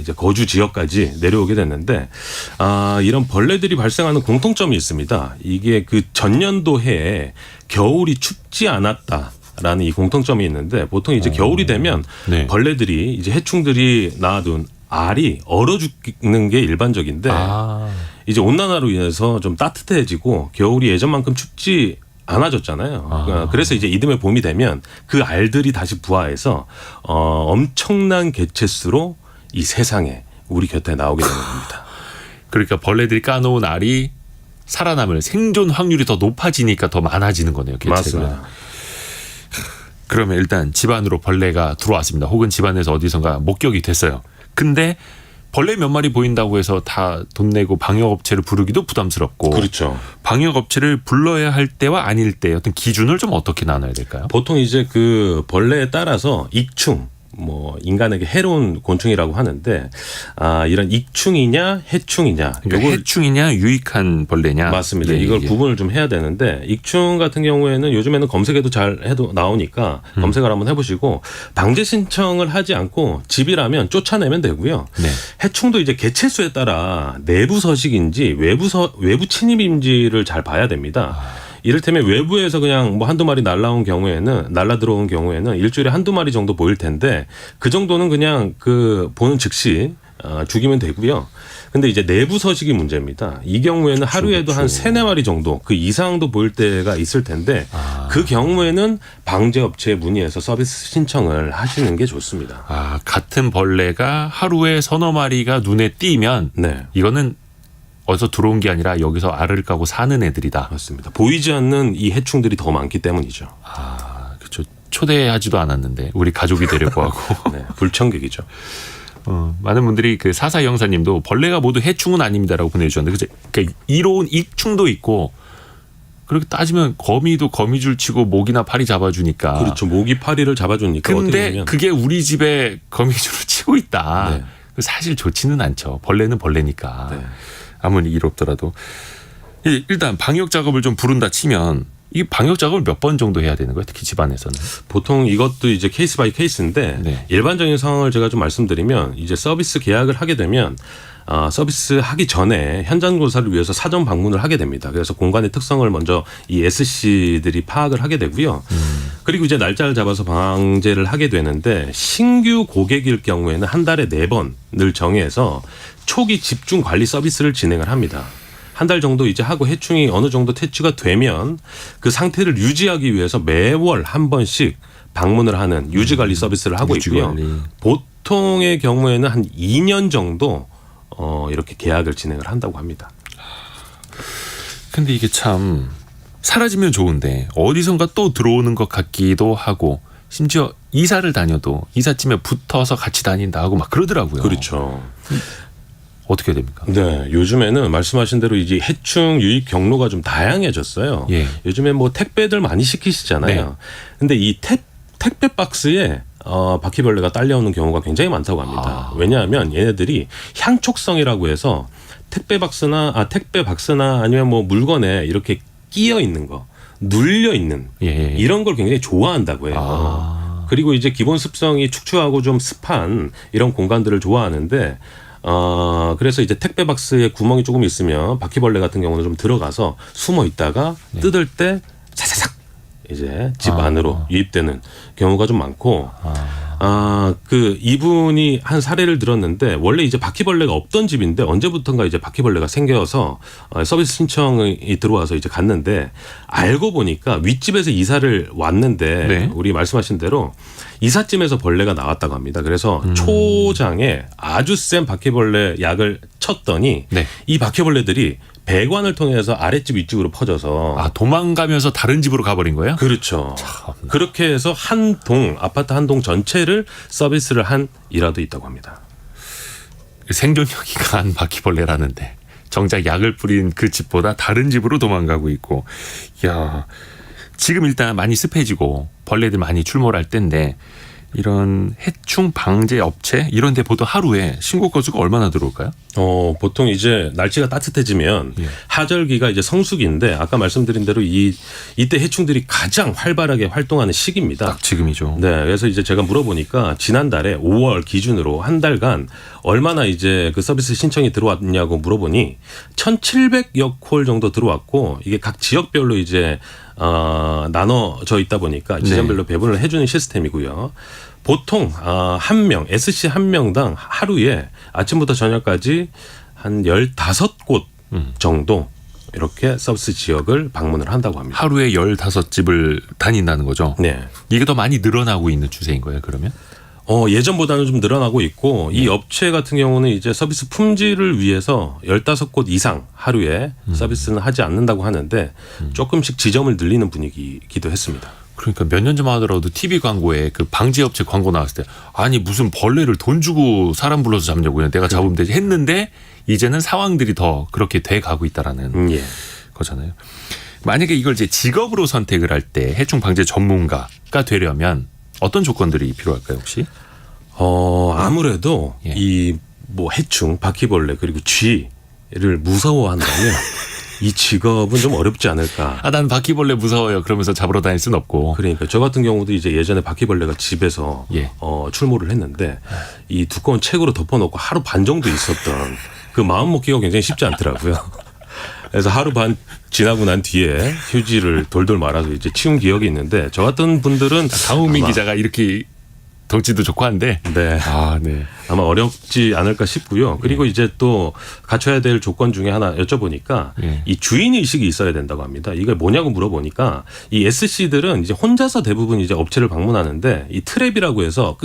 이제 거주 지역까지 내려오게 됐는데 이런 벌레들이 발생하는 공통점이 있습니다. 이게 그 전년도 해에 겨울이 춥지 않았다. 라는 이 공통점이 있는데 보통 이제 겨울이 되면 네. 벌레들이 이제 해충들이 낳아둔 알이 얼어 죽는 게 일반적인데 이제 온난화로 인해서 좀 따뜻해지고 겨울이 예전만큼 춥지 않아졌잖아요. 그래서 이제 이듬해 봄이 되면 그 알들이 다시 부화해서 엄청난 개체수로 이 세상에 우리 곁에 나오게 되는 겁니다. 그러니까 벌레들이 까놓은 알이 살아남을 생존 확률이 더 높아지니까 더 많아지는 거네요. 개체가. 맞습니다. 그러면 일단 집안으로 벌레가 들어왔습니다. 혹은 집안에서 어디선가 목격이 됐어요. 근데 벌레 몇 마리 보인다고 해서 다 돈 내고 방역업체를 부르기도 부담스럽고 그렇죠. 방역업체를 불러야 할 때와 아닐 때 어떤 기준을 좀 어떻게 나눠야 될까요? 보통 이제 그 벌레에 따라서 익충, 뭐 인간에게 해로운 곤충이라고 하는데 이런 익충이냐 해충이냐 그러니까 해충이냐 유익한 벌레냐 맞습니다. 예, 이걸 예. 구분을 좀 해야 되는데 익충 같은 경우에는 요즘에는 검색해도 잘 해도 나오니까 검색을 한번 해보시고 방제 신청을 하지 않고 집이라면 쫓아내면 되고요. 네. 해충도 이제 개체수에 따라 내부 서식인지 외부 침입인지를 잘 봐야 됩니다. 이를테면 외부에서 그냥 뭐 한두 마리 날라 들어온 경우에는 일주일에 한두 마리 정도 보일 텐데 그 정도는 그냥 그 보는 즉시 죽이면 되고요. 근데 이제 내부 서식이 문제입니다. 이 경우에는 하루에도 한 3-4마리 정도 그 이상도 보일 때가 있을 텐데 그 경우에는 방제업체에 문의해서 서비스 신청을 하시는 게 좋습니다. 같은 벌레가 하루에 서너 마리가 눈에 띄면 네. 이거는 어디서 들어온 게 아니라 여기서 알을 까고 사는 애들이다. 맞습니다. 보이지 않는 이 해충들이 더 많기 때문이죠. 그렇죠. 초대하지도 않았는데 우리 가족이 되려고 하고. 네, 불청객이죠. 많은 분들이 그 사사 영사님도 벌레가 모두 해충은 아닙니다라고 보내주셨는데 그러니까 이로운 익충도 있고 그렇게 따지면 거미도 거미줄 치고 목이나 파리 잡아주니까. 그렇죠. 모기 파리를 잡아주니까. 근데 보면. 그게 우리 집에 거미줄을 치고 있다. 네. 사실 좋지는 않죠. 벌레는 벌레니까. 네. 아무리 이롭더라도. 일단 방역 작업을 좀 부른다 치면 이 방역 작업을 몇 번 정도 해야 되는 거예요? 특히 집안에서는. 보통 이것도 이제 케이스 바이 케이스인데 네. 일반적인 상황을 제가 좀 말씀드리면 이제 서비스 계약을 하게 되면 서비스 하기 전에 현장 조사를 위해서 사전 방문을 하게 됩니다. 그래서 공간의 특성을 먼저 이 SC들이 파악을 하게 되고요. 그리고 이제 날짜를 잡아서 방제를 하게 되는데 신규 고객일 경우에는 한 달에 4번을 정해서 초기 집중 관리 서비스를 진행을 합니다. 한 달 정도 이제 하고 해충이 어느 정도 퇴치가 되면 그 상태를 유지하기 위해서 매월 한 번씩 방문을 하는 유지관리 서비스를 하고 있고요. 유지관리. 보통의 경우에는 한 2년 정도 이렇게 계약을 진행을 한다고 합니다. 근데 이게 참 사라지면 좋은데 어디선가 또 들어오는 것 같기도 하고 심지어 이사를 다녀도 이삿짐에 붙어서 같이 다닌다 하고 막 그러더라고요. 그렇죠. 어떻게 됩니까? 네, 요즘에는 말씀하신 대로 이제 해충 유입 경로가 좀 다양해졌어요. 예. 요즘에 뭐 택배들 많이 시키시잖아요. 네. 근데 이 택배 박스에 바퀴벌레가 딸려오는 경우가 굉장히 많다고 합니다. 왜냐하면 얘네들이 향촉성이라고 해서 택배 박스나 아니면 뭐 물건에 이렇게 끼어 있는 거, 눌려 있는 예. 이런 걸 굉장히 좋아한다고 해요. 그리고 이제 기본 습성이 축축하고 좀 습한 이런 공간들을 좋아하는데 그래서 이제 택배 박스에 구멍이 조금 있으면 바퀴벌레 같은 경우는 좀 들어가서 숨어 있다가 뜯을 때 사사삭 이제 집 안으로 유입되는 경우가 좀 많고 그 이분이 한 사례를 들었는데 원래 이제 바퀴벌레가 없던 집인데 언제부턴가 이제 바퀴벌레가 생겨서 서비스 신청이 들어와서 이제 갔는데 알고 보니까 윗집에서 이사를 왔는데 네. 우리 말씀하신 대로 이삿짐에서 벌레가 나왔다고 합니다. 그래서 초장에 아주 센 바퀴벌레 약을 쳤더니 네. 이 바퀴벌레들이 배관을 통해서 아랫집 윗집으로 퍼져서 도망가면서 다른 집으로 가버린 거예요? 그렇죠. 그렇게 해서 아파트 한 동 전체를 서비스를 한 일화도 있다고 합니다. 생존력이 강한 바퀴벌레라는데 정작 약을 뿌린 그 집보다 다른 집으로 도망가고 있고. 이야, 지금 일단 많이 습해지고 벌레들 많이 출몰할 때인데 이런 해충 방제 업체 이런 데 보통 하루에 신고 건수가 얼마나 들어올까요? 보통 이제 날씨가 따뜻해지면 예. 하절기가 이제 성수기인데 아까 말씀드린 대로 이때 해충들이 가장 활발하게 활동하는 시기입니다. 딱 지금이죠. 네, 그래서 이제 제가 물어보니까 지난달에 5월 기준으로 한 달간 얼마나 이제 그 서비스 신청이 들어왔냐고 물어보니 1,700여 콜 정도 들어왔고 이게 각 지역별로 이제 나눠져 있다 보니까 지점별로 배분을 해주는 시스템이고요. 보통 한 명, SC 한 명당 하루에 아침부터 저녁까지 한 15곳 정도 이렇게 서비스 지역을 방문을 한다고 합니다. 하루에 15집을 다닌다는 거죠? 네. 이게 더 많이 늘어나고 있는 추세인 거예요, 그러면? 예전보다는 좀 늘어나고 있고 이 업체 같은 경우는 이제 서비스 품질을 위해서 15곳 이상 하루에 서비스는 하지 않는다고 하는데 조금씩 지점을 늘리는 분위기이기도 했습니다. 그러니까 몇 년 전만 하더라도 TV 광고에 그 방제업체 광고 나왔을 때 아니 무슨 벌레를 돈 주고 사람 불러서 잡냐고 그냥 내가 잡으면 되지 했는데 이제는 상황들이 더 그렇게 돼 가고 있다라는 예. 거잖아요. 만약에 이걸 이제 직업으로 선택을 할 때 해충 방제 전문가가 되려면 어떤 조건들이 필요할까요, 혹시? 아무래도 예. 이 뭐 해충, 바퀴벌레 그리고 쥐를 무서워한다면 이 직업은 좀 어렵지 않을까. 아, 난 바퀴벌레 무서워요. 그러면서 잡으러 다닐 순 없고. 그러니까 저 같은 경우도 이제 예전에 바퀴벌레가 집에서 예. 출몰을 했는데 이 두꺼운 책으로 덮어놓고 하루 반 정도 있었던 그 마음 먹기가 굉장히 쉽지 않더라고요. 그래서 하루 반 지나고 난 뒤에 휴지를 돌돌 말아서 이제 치운 기억이 있는데 저 같은 분들은 강홍민 아마- 기자가 이렇게 덩치도 좋고 한데. 네. 아, 네. 아마 어렵지 않을까 싶고요. 그리고 이제 또 갖춰야 될 조건 중에 하나 여쭤보니까 예. 이 주인 의식이 있어야 된다고 합니다. 이게 뭐냐고 물어보니까 이 SC들은 이제 혼자서 대부분 이제 업체를 방문하는데 이 트랩이라고 해서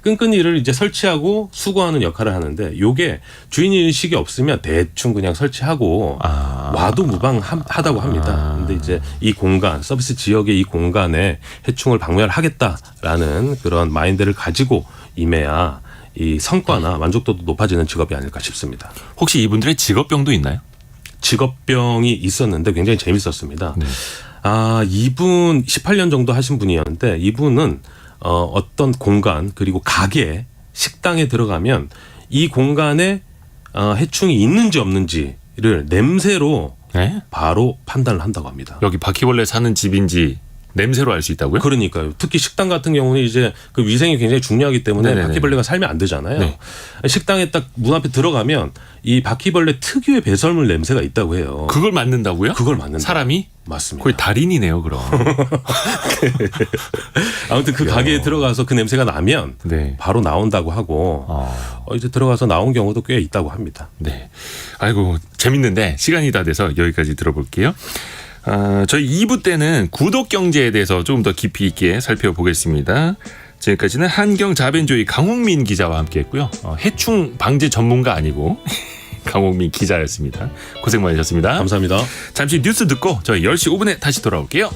끈끈이를 이제 설치하고 수거하는 역할을 하는데 요게 주인 의식이 없으면 대충 그냥 설치하고 와도 무방하다고 합니다. 근데 이제 이 공간, 서비스 지역의 이 공간에 해충을 박멸하겠다라는 그런 마인드를 가지고 임해야 이 성과나 만족도도 높아지는 직업이 아닐까 싶습니다. 혹시 이분들의 직업병도 있나요? 직업병이 있었는데 굉장히 재밌었습니다. 네. 이분 18년 정도 하신 분이었는데 이분은 어떤 공간 그리고 가게, 식당에 들어가면 이 공간에 해충이 있는지 없는지를 냄새로 네? 바로 판단을 한다고 합니다. 여기 바퀴벌레 사는 집인지 냄새로 알 수 있다고요? 그러니까요. 특히 식당 같은 경우는 이제 그 위생이 굉장히 중요하기 때문에 네네네. 바퀴벌레가 살면 안 되잖아요. 네. 식당에 딱 문 앞에 들어가면 이 바퀴벌레 특유의 배설물 냄새가 있다고 해요. 그걸 맡는다고요? 그걸 맡는다. 사람이? 맞습니다. 거의 달인이네요, 그럼. 아무튼 그 가게에 들어가서 그 냄새가 나면 네. 바로 나온다고 하고 이제 들어가서 나온 경우도 꽤 있다고 합니다. 네. 아이고, 재밌는데 시간이 다 돼서 여기까지 들어볼게요. 저희 2부 때는 구독 경제에 대해서 조금 더 깊이 있게 살펴보겠습니다. 지금까지는 한경 자벤조이 강홍민 기자와 함께했고요. 해충 방제 전문가 아니고 강홍민 기자였습니다. 고생 많으셨습니다. 감사합니다. 잠시 뉴스 듣고 저희 10시 5분에 다시 돌아올게요.